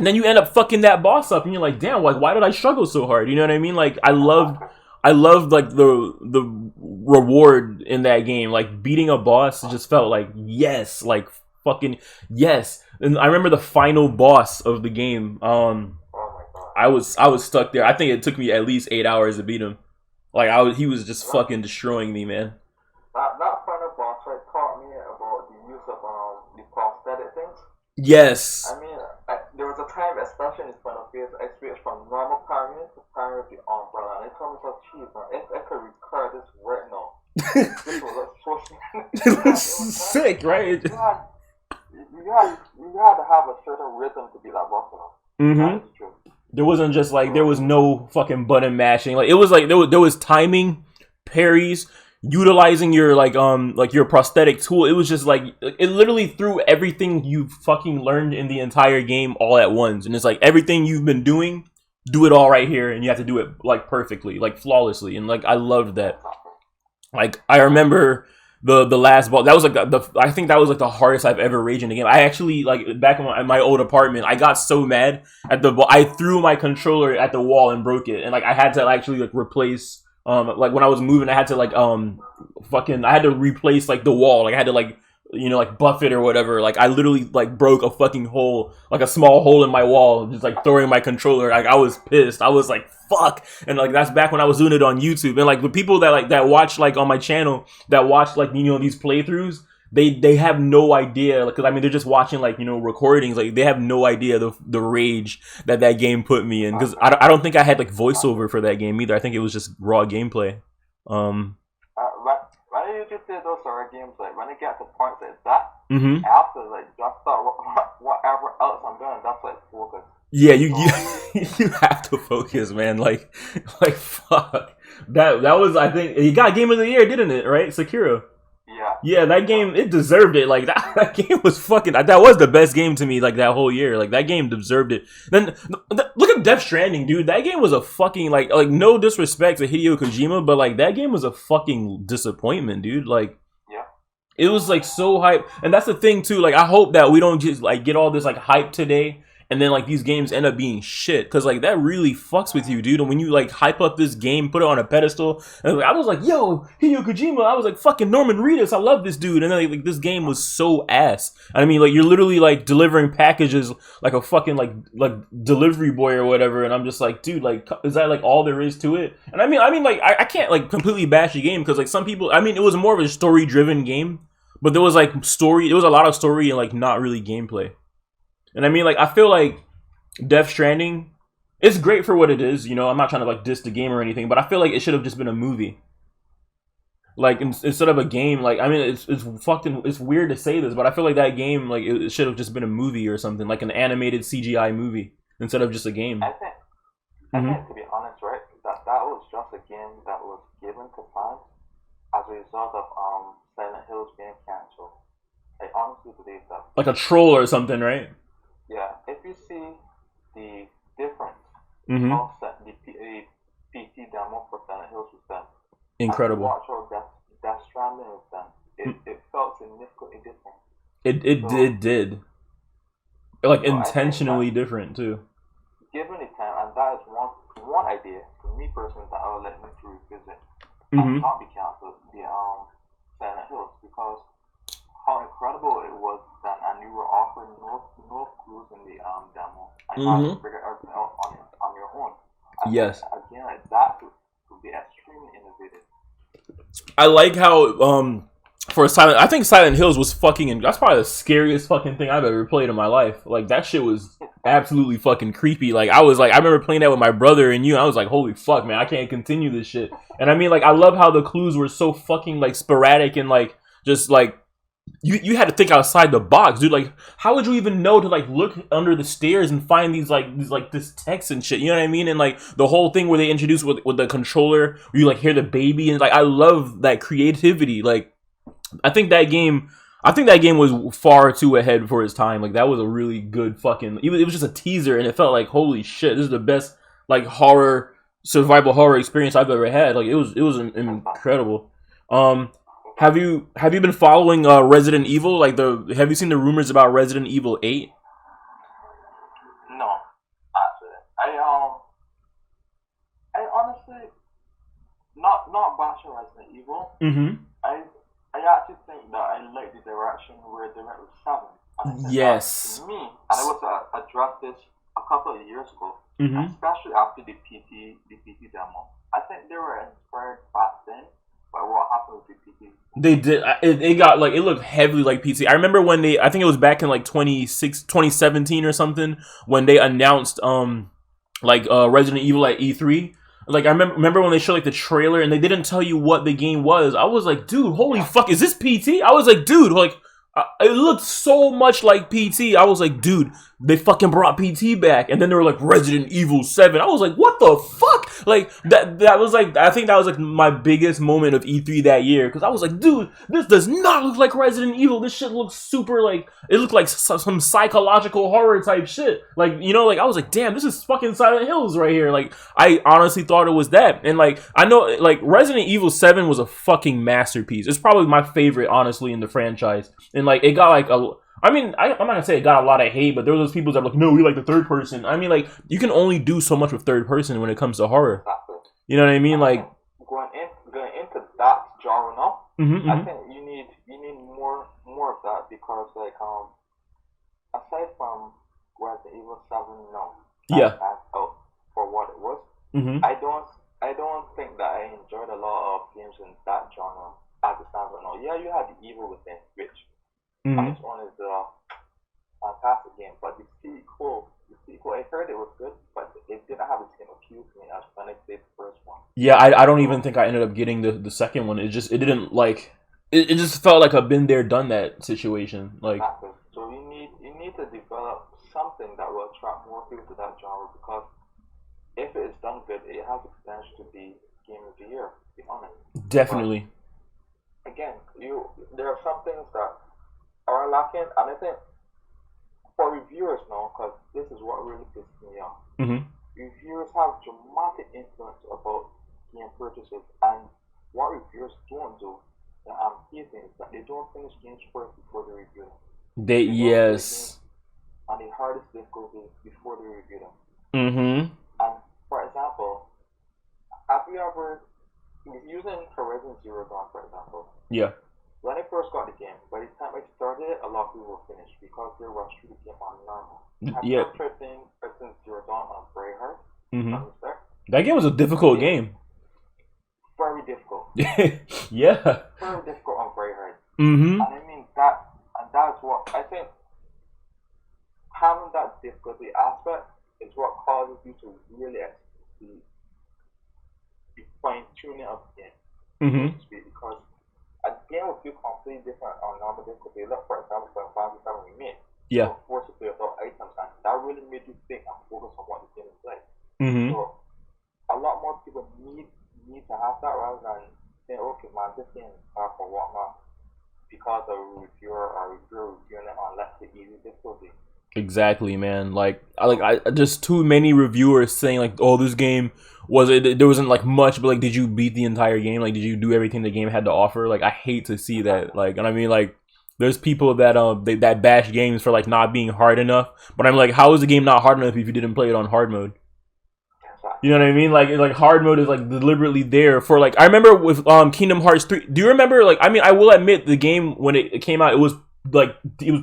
then you end up fucking that boss up, and you're like, damn, like why did I struggle so hard? You know what I mean? Like Exactly. I loved like the reward in that game. Like beating a boss just felt like yes, like fucking yes. And I remember the final boss of the game. Oh my god. I was stuck there. I think it took me at least 8 hours to beat him. Like he was just That fucking destroying me, man. that final boss fight taught me about the use of the prosthetic things. Yes, I mean, there was a time, especially in this final phase, I switched from normal parrying to parrying with the umbrella, and I told myself, "Geez, man, if I could record this right now, this will look so it was it was done. sick, right? You had to have a certain rhythm to be that boss, you know. That Mm-hmm. is true. There wasn't just like there So was no fucking button mashing. Like it was like there was timing, parries, utilizing your like your prosthetic tool. It was just like it literally threw everything you fucking learned in the entire game all at once, and it's like everything you've been doing, do it all right here, and you have to do it like perfectly, like flawlessly, and like I loved that. exactly. Like I remember the last boss. That was like the I think that was like the hardest I've ever raged in a game. I actually like back in my old apartment. I got so mad at I threw my controller at the wall and broke it, and like I had to actually like replace. Like when I was moving, I had to like fucking I had to replace like the wall. Like I had to like like buff it or whatever. Like I literally like broke a fucking hole, like a small hole in my wall, just like throwing my controller. Like I was pissed. I was like fuck, and like that's back when I was doing it on YouTube. And like the people that watch like on my channel that watch like these playthroughs, they have no idea because I mean they're just watching like recordings. Like they have no idea the rage that game put me in because Exactly. I don't think I had like Exactly. voiceover for that game either. I think it was just raw gameplay. Um. When you just play those sort of games, like when it gets to points like that, Mhm. I have to like just start whatever else I'm doing. That's like focus. Yeah, you So you have to focus, man. Like fuck. That was I think he got Game of the Year, didn't it? Right, Sekiro. yeah, Yeah, that game, it deserved it. Like that game was fucking. That was the best game to me. Like that whole year, like that game deserved it. Then look at Death Stranding, dude. That game was a fucking like no disrespect to Hideo Kojima, but like that game was a fucking disappointment, dude. Like it was like so hype, and that's the thing too. Like I hope that we don't just like get all this like hype today, and then like these games end up being shit, because like that really fucks with you, dude. And when you like hype up this game, put it on a pedestal, and I was like, yo, Hideo Kojima, I was like fucking Norman Reedus, I love this dude, and then like this game was so ass. I mean, like you're literally like delivering packages like a fucking like delivery boy or whatever, and I'm just like, dude, like is that like all there is to it? And I mean like I can't like completely bash the game, because like some people, I mean, it was more of a story driven game, but there was like story, there was a lot of story and like not really gameplay. And I mean, like, I feel like Death Stranding, it's great for what it is, you know, I'm not trying to, like, diss the game or anything, but I feel like it should have just been a movie. Like, instead of a game, like, I mean, it's weird to say this, but I feel like that game, like, it should have just been a movie or something, like an animated CGI movie, instead of just a game. I think to be honest, right, that was just a game that was given to fans as a result of Silent Hills being cancelled. I honestly believe that. Like a troll or something, right? Yeah, if you see the difference of the PT demo for Silent Hills was done, incredible. Watch how Death Stranding was done. It felt significantly different. It did. Like so intentionally different too. Given the time, and that is one idea for me personally that I would like me to revisit. And not be cancelled the Silent Hills, because how incredible it was then, and you were offering no clues in the demo, and you had to figure everything out on your own. Yes. Again, like that would be extremely innovative. I like how for Silent, I think Silent Hills was fucking, that's probably the scariest fucking thing I've ever played in my life. Like that shit was absolutely fucking creepy. Like I remember playing that with my brother and you. And I was like, holy fuck, man, I can't continue this shit. And I mean, like I love how the clues were so fucking like sporadic and like just like. You had to think outside the box, dude. Like, how would you even know to like look under the stairs and find this text and shit? You know what I mean? And like the whole thing where they introduced with the controller, where you like hear the baby, and like I love that creativity. Like, I think that game was far too ahead for its time. Like that was a really good fucking. It was just a teaser, and it felt like holy shit, this is the best like survival horror experience I've ever had. Like it was incredible. Have you been following Resident Evil? Like have you seen the rumors about Resident Evil 8? No, actually, I honestly not bashing Resident Evil. I actually think that I like the direction where they went with 7. Yes. To me, and I was addressed this a couple of years ago, especially after the PT demo. I think they were inspired back then. But what happened with the PT? They did. It got like, it looked heavily like PT. I remember when I think it was back in like 2017 or something, when they announced Resident Evil at E3. Like I remember when they showed like the trailer and they didn't tell you what the game was. I was like, dude, holy fuck, is this PT? I was like, dude, like it looked so much like PT. I was like, dude, they fucking brought PT back. And then they were like, Resident Evil 7. I was like, what the fuck? Like, that was like, I think that was like my biggest moment of E3 that year. Because I was like, dude, this does not look like Resident Evil. This shit looks super like, it looked like some psychological horror type shit. Like, you know, like, I was like, damn, this is fucking Silent Hills right here. Like, I honestly thought it was that. And like, I know, like, Resident Evil 7 was a fucking masterpiece. It's probably my favorite, honestly, in the franchise. And like, it got like I'm not gonna say it got a lot of hate, but there were those people that were like, no, we like the third person. I mean, like, you can only do so much with third person when it comes to horror. Exactly. You know what I mean? Like going into that genre now, I think you need more of that, because like aside from Resident Evil 7, out for what it was, I don't think that I enjoyed a lot of games in that genre as it stands right now. Yeah, you had the Evil Within, which on its own is a fantastic game, but the sequel, I heard it was good, but it didn't have the same appeal to me as when I played the first one. Yeah, I don't even think I ended up getting the second one. It didn't like, it just felt like a been there, done that situation. Like, exactly. So you need to develop something that will attract more people to that genre, because if it is done good, it has the potential to be Game of the Year, to be honest. Definitely. But again, there are some things that are lacking, and I think for reviewers now, because this is what really pisses me off. Mm-hmm. Reviewers have dramatic influence about game purchases, and what reviewers don't do that I'm hating is that they don't finish games first before they review them. They don't play games Yes. on the hardest difficulty before they review them. Mm-hmm. And for example, have you ever using Horizon Zero Dawn for example? Yeah. When I first got the game, by the time I started it, a lot of people were finished because they rushed through the game on normal. Have you Yeah. ever tried playing Horizon Zero Dawn on very hard Mm-hmm. from the start? That game was a difficult game. Very difficult. Yeah. Very difficult on very hard. Mm-hmm. And I mean that, and that's what I think. Having that difficulty aspect is what causes you to really be fine tuning of the game, so Mm-hmm. to speak, because a game will feel completely different on normal difficulty. Look, for example, for Final Fantasy Remake, you Yeah. were forced to play without items, and that really made you think and focus on what the game is like. Mm-hmm. So a lot more people need to have that rather than saying, okay, man, this game is hard for whatnot because a reviewer or reviewer reviewing it on let's say easy difficulty. Exactly, man. I just too many reviewers saying like, "Oh, this game there wasn't like much, but like, did you beat the entire game? Like, did you do everything the game had to offer?" Like, I hate to see that. Like, and I mean, like, there's people that that bash games for like not being hard enough. But I'm like, how is the game not hard enough if you didn't play it on hard mode? You know what I mean? Like hard mode is like deliberately there for like. I remember with Kingdom Hearts 3. Do you remember like? I mean, I will admit the game when it came out, it was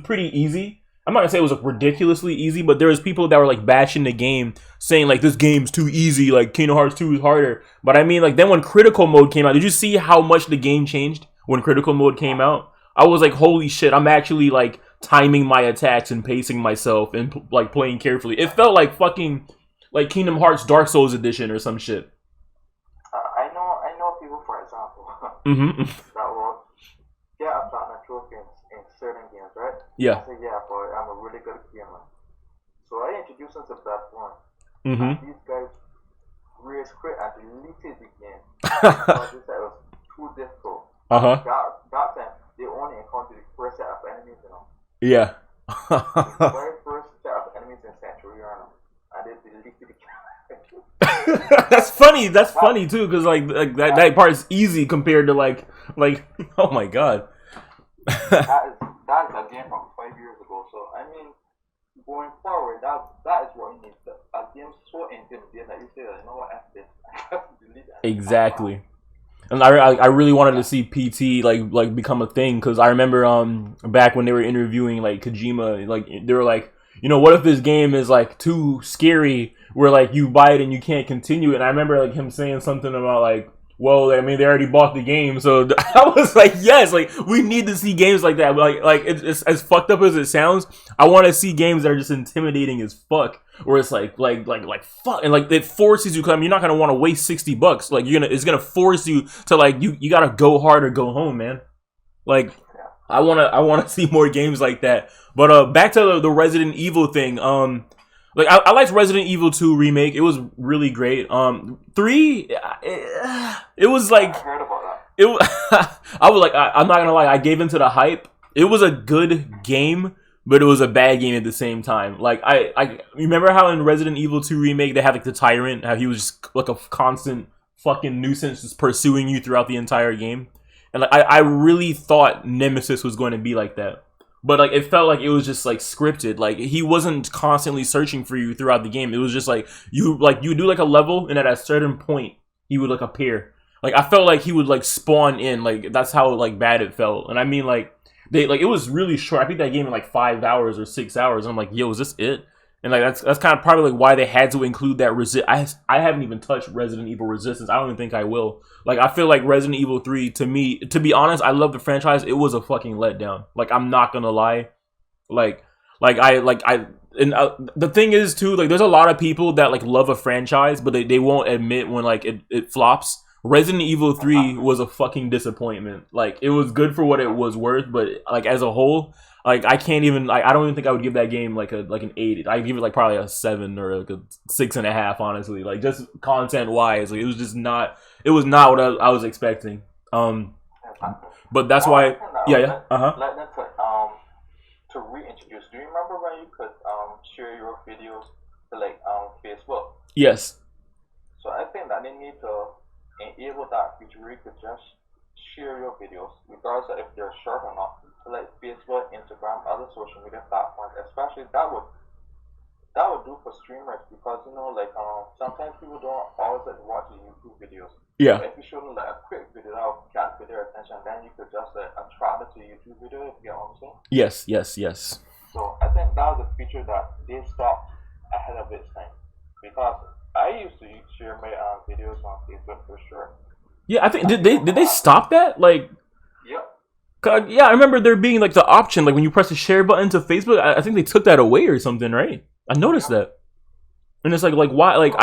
pretty easy. I'm not gonna say it was like ridiculously easy, but there was people that were like bashing the game, saying like this game's too easy, like Kingdom Hearts 2 is harder. But I mean, like then when critical mode came out, did you see how much the game changed when critical mode came out? I was like, holy shit, I'm actually like timing my attacks and pacing myself and like playing carefully. It felt like fucking like Kingdom Hearts Dark Souls edition or some shit. I know people, for example, Mm-hmm. that will get a platinum trophy in certain games, right? Yeah. I say, yeah, boy, I'm a really good gamer. So I introduced them to that one. Mm-hmm. And these guys raised quit and deleted the game because they said it was too difficult. Uh-huh. That time, they only encountered the first set of enemies, you know. Yeah. The very first set of enemies in Sanctuary Arena. And they deleted the game. That's funny. That's funny too, because like that part is easy compared to like oh my god. that is a game from 5 years ago. So I mean, going forward, that is what you need. A game so intimidating that you say that you know what, F this, I have to delete it. Exactly. And I really wanted to see PT like become a thing, because I remember back when they were interviewing like Kojima, like they were like, you know, what if this game is like too scary where like you buy it and you can't continue it? And I remember like him saying something about like, well, I mean, they already bought the game, so I was like, yes, like we need to see games like that. Like it's as fucked up as it sounds. I want to see games that are just intimidating as fuck, where it's like fuck, and like it forces you. Cause I mean, you're not gonna want to waste $60. Like it's gonna force you to like you gotta go hard or go home, man. Like I wanna see more games like that. But back to the Resident Evil thing. Like I liked Resident Evil 2 remake. It was really great. 3, it was like I heard about that. I was like, I'm not gonna lie, I gave into the hype. It was a good game, but it was a bad game at the same time. Like I remember how in Resident Evil 2 remake they had like the tyrant, how he was just like a constant fucking nuisance just pursuing you throughout the entire game. And like I really thought Nemesis was going to be like that. But like it felt like it was just like scripted. Like he wasn't constantly searching for you throughout the game. It was just like you do like a level, and at a certain point he would like appear. Like I felt like he would like spawn in. Like that's how like bad it felt. And I mean like it was really short. I beat that game in like 5 hours or 6 hours. And I'm like, yo, is this it? And like that's kind of probably like why they had to include that I haven't even touched Resident Evil Resistance. I don't even think I will. Like I feel like Resident Evil 3, to me, to be honest, I love the franchise. It was a fucking letdown. Like I'm not gonna lie. The thing is too, like there's a lot of people that like love a franchise, but they won't admit when like it flops. Resident Evil 3 was a fucking disappointment. Like it was good for what it was worth, but like as a whole, like I can't even, like I don't even think I would give that game like an 8. I'd give it like probably a 7 or like a 6.5, honestly. Like just content wise, like it was not what I was expecting. But that's why. One thing Yeah, yeah. Let them to reintroduce. Do you remember when you could share your videos to like Facebook? Yes. So I think that they need to enable that feature where you could just share your videos, regardless of if they're short or not, to like Facebook, Instagram, other social media platforms. Especially that would do for streamers because like sometimes people don't always like to watch the YouTube videos. Yeah. But if you show them like a quick video that will capture their attention, then you could just like attract them to a YouTube video. If you get what I'm saying? Yes, yes, yes. So I think that was a feature that they stopped ahead of its time because I used to share my videos on Facebook for sure. Yeah, I think did they stop that? Like, yep. yeah, I remember there being like the option, like when you press the share button to Facebook. I think they took that away or something, right? I noticed that, and it's like why? Like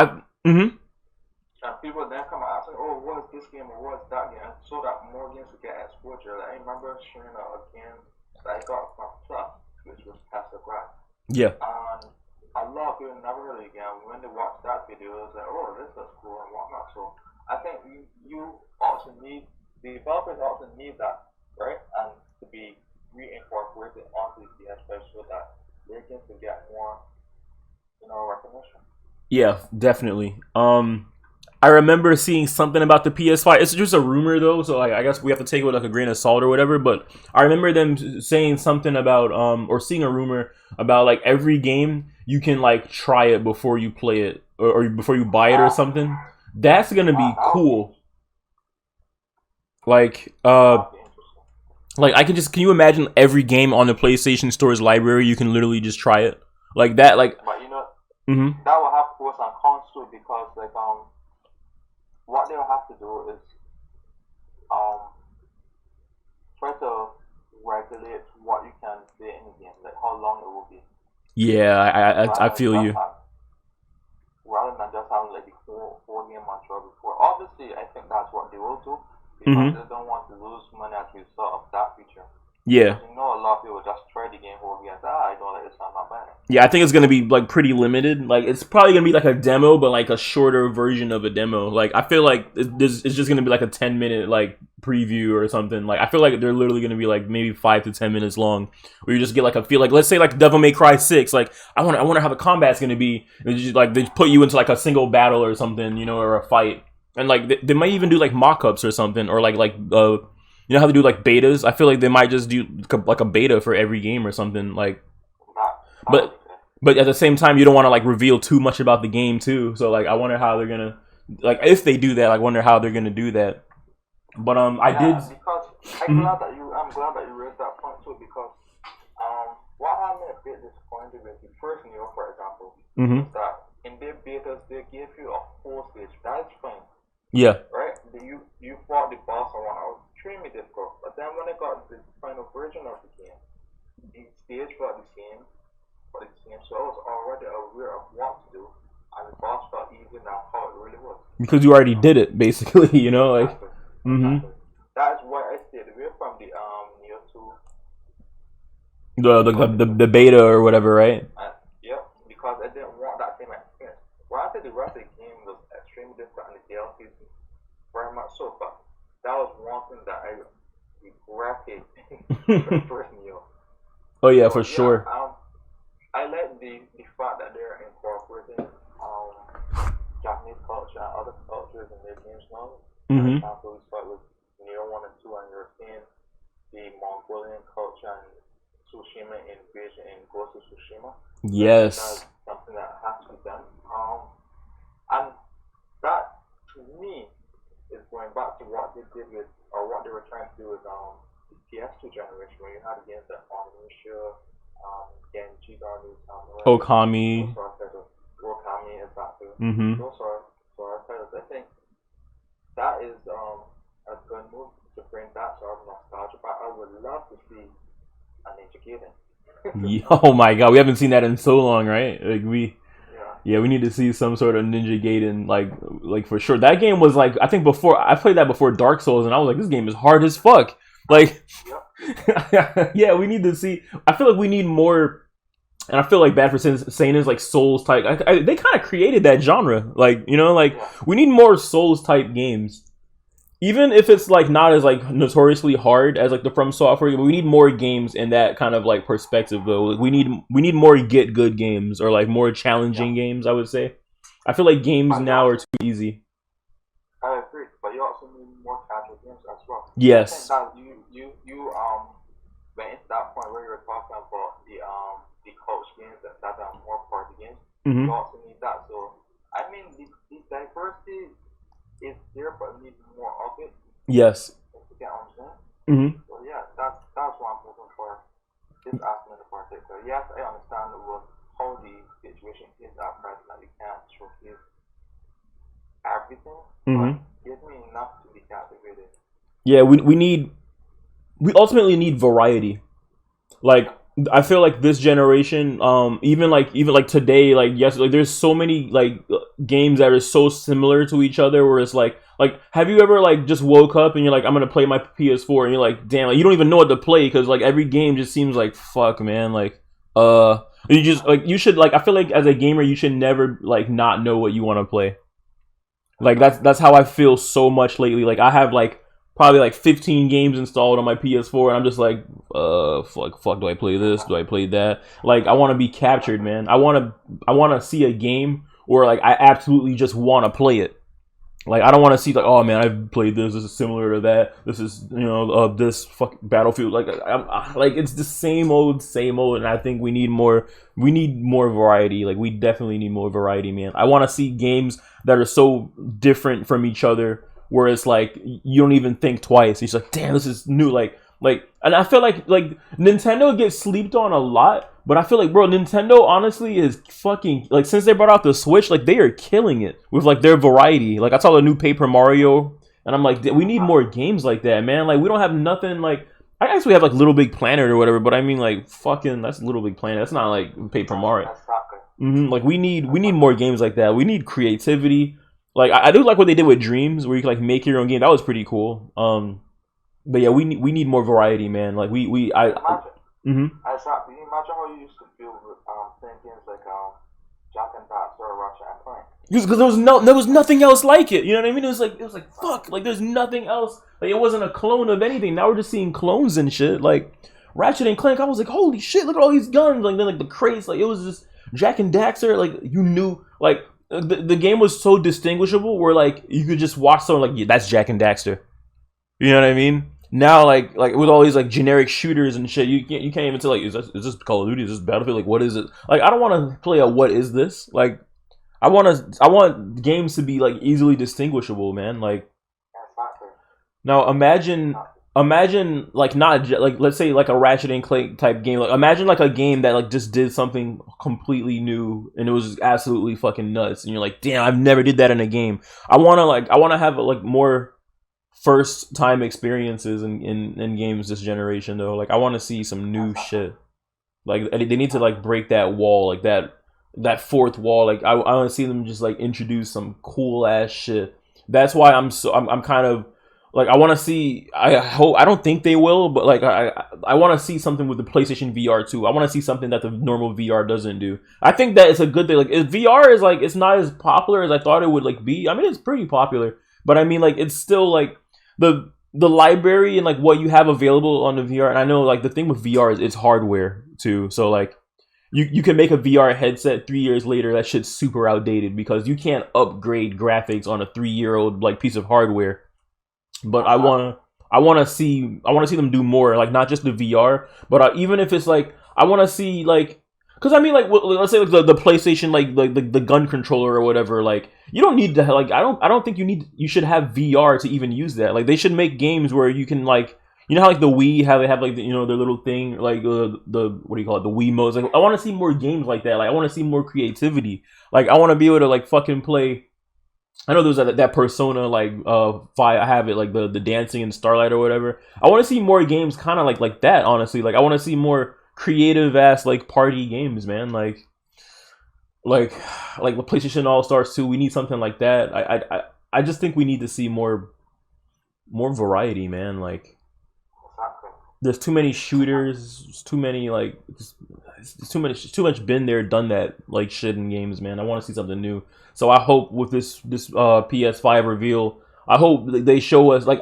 And people then come out and say, "Oh, what is this game or what is that game?" So that more games would get exposure. Like, I remember sharing a game that I got from Plus, which was Castlevania. Yeah. And a lot of people never heard of the game. When they watched that video, it was like, "Oh, this is cool" and whatnot. So I think you also need developers also need that, right? And to be reincorporated onto the PS5 so that their games can get more, recognition. Yeah, definitely. I remember seeing something about the PS5. It's just a rumor though, so I guess we have to take it with like a grain of salt or whatever. But I remember them saying something about or seeing a rumor about like every game you can like try it before you play it or before you buy it or something. That's gonna be cool. Like like I can you imagine every game on the PlayStation Store's library you can literally just try it like that like. But that will have pros and cons too because like what they'll have to do is try to regulate what you can play in the game, like how long it will be. Yeah, I feel you. Rather than just having like the whole game on trial before. Obviously, I think that's what they will do because they don't want to lose money as a result of that feature. Yeah. Because a lot of people just try the game whole game. I don't like this, I'm not buying it. Yeah, I think it's gonna be like pretty limited. Like it's probably gonna be like a demo, but like a shorter version of a demo. Like I feel like it's just gonna be like a 10-minute like preview or something. Like I feel like they're literally gonna be like maybe 5 to 10 minutes long, where you just get like a feel. Like let's say like Devil May Cry 6. Like I wonder how the combat's gonna be. And just, like they put you into like a single battle or something, or a fight, and like they might even do like mock-ups or something, or like you know how they do like betas? I feel like they might just do like a beta for every game or something. Like, but at the same time, you don't want to like reveal too much about the game too. So like, I wonder how they're gonna if they do that. I wonder how they're gonna do that. But I did. Because I'm glad that you raised that point too. Because what had me a bit disappointed with the first Neo, for example, is that in their betas they gave you a full stage. That's fine. Yeah. Right. You fought the boss or one. I was extremely difficult. But then when I got the final version of the game, the stage felt the same. So I was already aware of what to do, and the boss felt easier than how it really was. Because you already did it, basically, like. Exactly. That's why I stayed away from the Neo 2. The beta or whatever, right? Yep, because I didn't want that same experience. Granted, the rest of the game was extremely different, and the DLCs very much so, but that was one thing that I regretted for the first Neo. Oh yeah, for sure. I like the fact that they're incorporating Japanese culture and other cultures in their games now. For example, we start with Neo 1 and 2, and you're seeing the Mongolian culture and Tsushima invasion in Ghost of Tsushima. Yes. That's something that has to be done. And that, to me, is going back to what they did with, or what they were trying to do with the PS2 generation, where you had games like Onimusha, Genji, Okami. Okami, exactly. Mm-hmm. Those are titles. I think that is a good move to bring that sort of nostalgia back. I would love to see a Ninja Gaiden. Oh my god, we haven't seen that in so long, right? Like we need to see some sort of Ninja Gaiden, like for sure. That game was like, I think I played that before Dark Souls, and I was like, this game is hard as fuck. Like, yeah, we need to see. I feel like we need more, and I feel like bad for saying it's like Souls type. They kind of created that genre, like we need more Souls type games. even if it's like not as like notoriously hard as like the From Software, but we need more games in that kind of like perspective though. Like, we need more get good games or like more challenging Yeah, games. I would say. I feel like games but you now are also, too easy. I agree, but you also need more casual games as well. I think Yes. that you went into that point where you were talking about the coach games that are more party games. You Hmm. also need that. So I mean the diversity is there, but we need more of it. Yes. If you get what I'm saying. Hmm. So yeah, that's what I'm looking for. This aspect in particular. Yes, I understand what how the situation is at present that you can't showcase everything, Hmm. but give me enough to be captivated. Yeah, we ultimately need variety. Like I feel like this generation, even like today, like yes, like there's so many like games that are so similar to each other. Where it's like have you ever like just woke up and you're like I'm gonna play my PS4 and you're like damn, like you don't even know what to play because like every game just seems like fuck man, like you just like you should like I feel like as a gamer you should never like not know what you want to play. Like Exactly. that's how I feel so much lately. Like I have like probably like 15 games installed on my PS4, and I'm just like, fuck, do I play this? Do I play that? Like I want to be captured, man. I want to see a game where like I absolutely just want to play it. Like I don't want to see like, oh man, I've played this. This is similar to that. This is this fuck Battlefield. Like like it's the same old. And I think we need more. We need more variety. Like we definitely need more variety, man. I want to see games that are so different from each other, where it's like you don't even think twice. It's like, damn, this is new. And I feel like Nintendo gets slept on a lot, but I feel like bro, Nintendo honestly is fucking like since they brought out the Switch, like they are killing it with like their variety. Like I saw the new Paper Mario, and I'm like, we need more games like that, man. Like we don't have nothing like. I guess we have like Little Big Planet or whatever, but I mean like fucking that's Little Big Planet. That's not like Paper Mario. That's soccer. Like we That's need soccer. more games like that. We need creativity. Like I do like what they did with Dreams, where you can like make your own game. That was pretty cool. But yeah, we need more variety, man. Like we I. Imagine. Mm-hmm. Exactly. Imagine how you used to feel with playing games like Jack and Daxter or Ratchet and Clank. Because there was nothing else like it. You know what I mean? It was like fuck. Like there's nothing else. Like it wasn't a clone of anything. Now we're just seeing clones and shit. Like Ratchet and Clank. I was like, holy shit! Look at all these guns. Like then like the crates. Like it was just Jack and Daxter. Like you knew. Like the game was so distinguishable. Where like you could just watch someone like yeah, that's Jack and Daxter. You know what I mean? Now, like with all these like generic shooters and shit, you can't even tell like is this Call of Duty? Is this Battlefield? Like what is it? Like I don't want to play a what is this? Like I want games to be like easily distinguishable, man. Like Exactly. now imagine like not like let's say like a Ratchet and Clank type game. Like imagine like a game that like just did something completely new and it was just absolutely fucking nuts. And you're like, damn, I've never did that in a game. I wanna have like more first time experiences in games this generation though. Like I want to see some new Exactly. shit. Like they need to like break that wall, like that fourth wall. Like I want to see them just like introduce some cool ass shit. That's why I'm kind of like I want to see. I hope I don't think they will, but like I want to see something with the PlayStation VR too. I want to see something that the normal VR doesn't do. I think that it's a good thing. Like if VR is like it's not as popular as I thought it would like be. I mean it's pretty popular, but I mean like it's still like the library and like what you have available on the VR. And I know like the thing with VR is it's hardware too. So like you can make a VR headset 3 years later that shit's super outdated because you can't upgrade graphics on a 3 year old like piece of hardware. But Exactly. I want to see them do more like not just the VR, but even if it's like I want to see like because I mean like let's say like the PlayStation like the gun controller or whatever like you don't need to like I don't think you should have VR to even use that. Like they should make games where you can like you know how like the Wii how they have like their little thing like the what do you call it the Wii modes. Like I want to see more games like that. Like I want to see more creativity. Like I want to be able to like fucking play. I know there's that Persona like five. I have it like the dancing in Starlight or whatever. I want to see more games kind of like that. Honestly, like I want to see more creative ass like party games, man. Like like the PlayStation All Stars 2. We need something like that. I just think we need to see more variety, man. Like Exactly. there's too many shooters, there's too many like it's too much been there, done that like shit in games, man. I want to see something new. So I hope with this PS5 reveal, I hope they show us like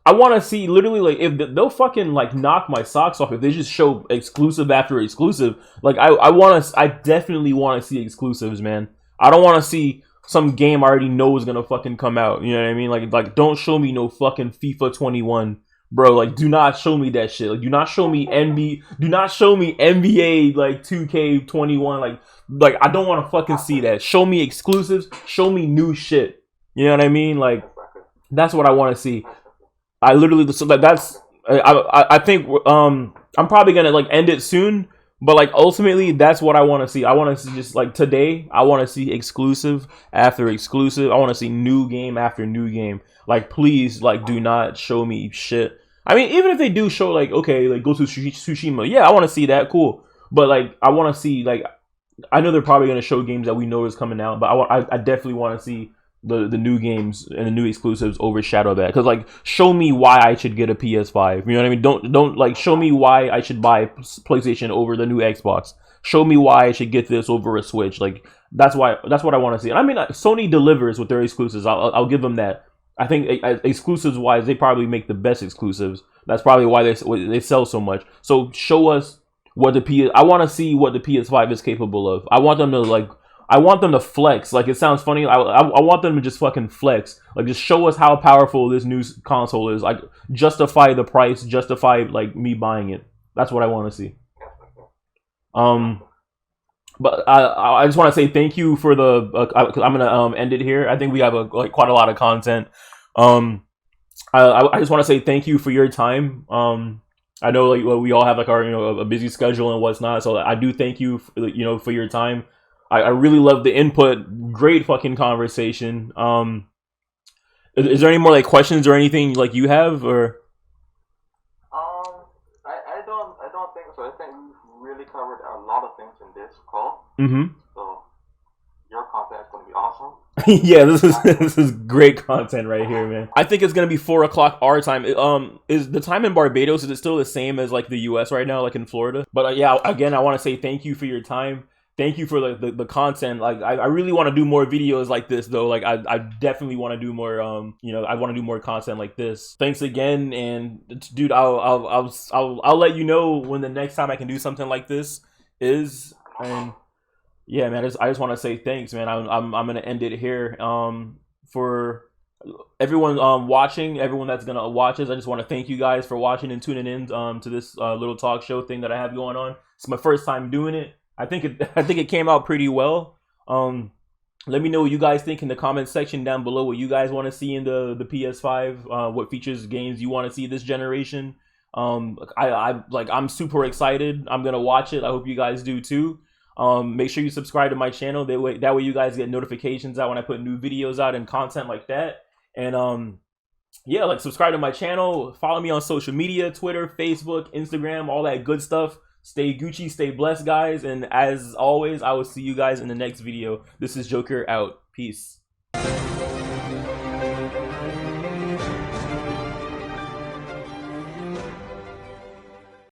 I want to see literally like if they'll fucking like knock my socks off if they just show exclusive after exclusive. Like I definitely want to see exclusives, man. I don't want to see some game I already know is gonna fucking come out. You know what I mean? Like don't show me no fucking FIFA 21, bro. Like do not show me that shit. Like do not show me NBA like 2K 21. Like I don't want to fucking see that. Show me exclusives. Show me new shit. You know what I mean? Like that's what I want to see. I literally so that's I think I'm probably gonna like end it soon, but like ultimately that's what I want to see. I want to see just like today. I want to see exclusive after exclusive. I want to see new game after new game. Like please, like do not show me shit. I mean, even if they do show like okay, like Ghost of Tsushima, yeah, I want to see that, cool. But like I want to see like I know they're probably gonna show games that we know is coming out, but I definitely want to see the new games and the new exclusives overshadow that. Because like show me why I should get a PS5. You know what I mean? Don't like show me why I should buy PlayStation over the new Xbox. Show me why I should get this over a Switch. Like that's what I want to see. And I mean Sony delivers with their exclusives. I'll give them that. I think exclusives wise they probably make the best exclusives. That's probably why they sell so much. So show us what I want to see what the PS5 is capable of. I want them to flex. Like it sounds funny. I want them to just fucking flex. Like just show us how powerful this new console is. Like justify the price. Justify like me buying it. That's what I want to see. But I just want to say thank you for the. Cause I'm gonna end it here. I think we have quite a lot of content. I just want to say thank you for your time. I know like we all have like our a busy schedule and whatnot. So I do thank you for your time. I really love the input. Great fucking conversation. Is there any more like questions or anything like you have or? I don't think so. I think we've really covered a lot of things in this call. Mm-hmm. So your content is going to be awesome. Yeah, this is great content right here, man. I think it's gonna be 4 o'clock our time. Is the time in Barbados, is it still the same as like the US right now, like in Florida? But yeah, again, I want to say thank you for your time. Thank you for the content. Like I really want to do more videos like this though. Like I definitely want to do more I want to do more content like this. Thanks again, and dude, I'll let you know when the next time I can do something like this is. And yeah, man, I just want to say thanks, man. I'm gonna end it here. For everyone watching, everyone that's gonna watch us, I just want to thank you guys for watching and tuning in to this little talk show thing that I have going on. It's my first time doing it. I think it came out pretty well. Let me know what you guys think in the comment section down below. What you guys want to see in the PS5. What features, games you want to see this generation. I'm super excited. I'm gonna watch it. I hope you guys do too. Make sure you subscribe to my channel. That way you guys get notifications out when I put new videos out and content like that. And yeah, like subscribe to my channel. Follow me on social media: Twitter, Facebook, Instagram, all that good stuff. Stay Gucci, stay blessed, guys. And as always, I will see you guys in the next video. This is Joker out. Peace.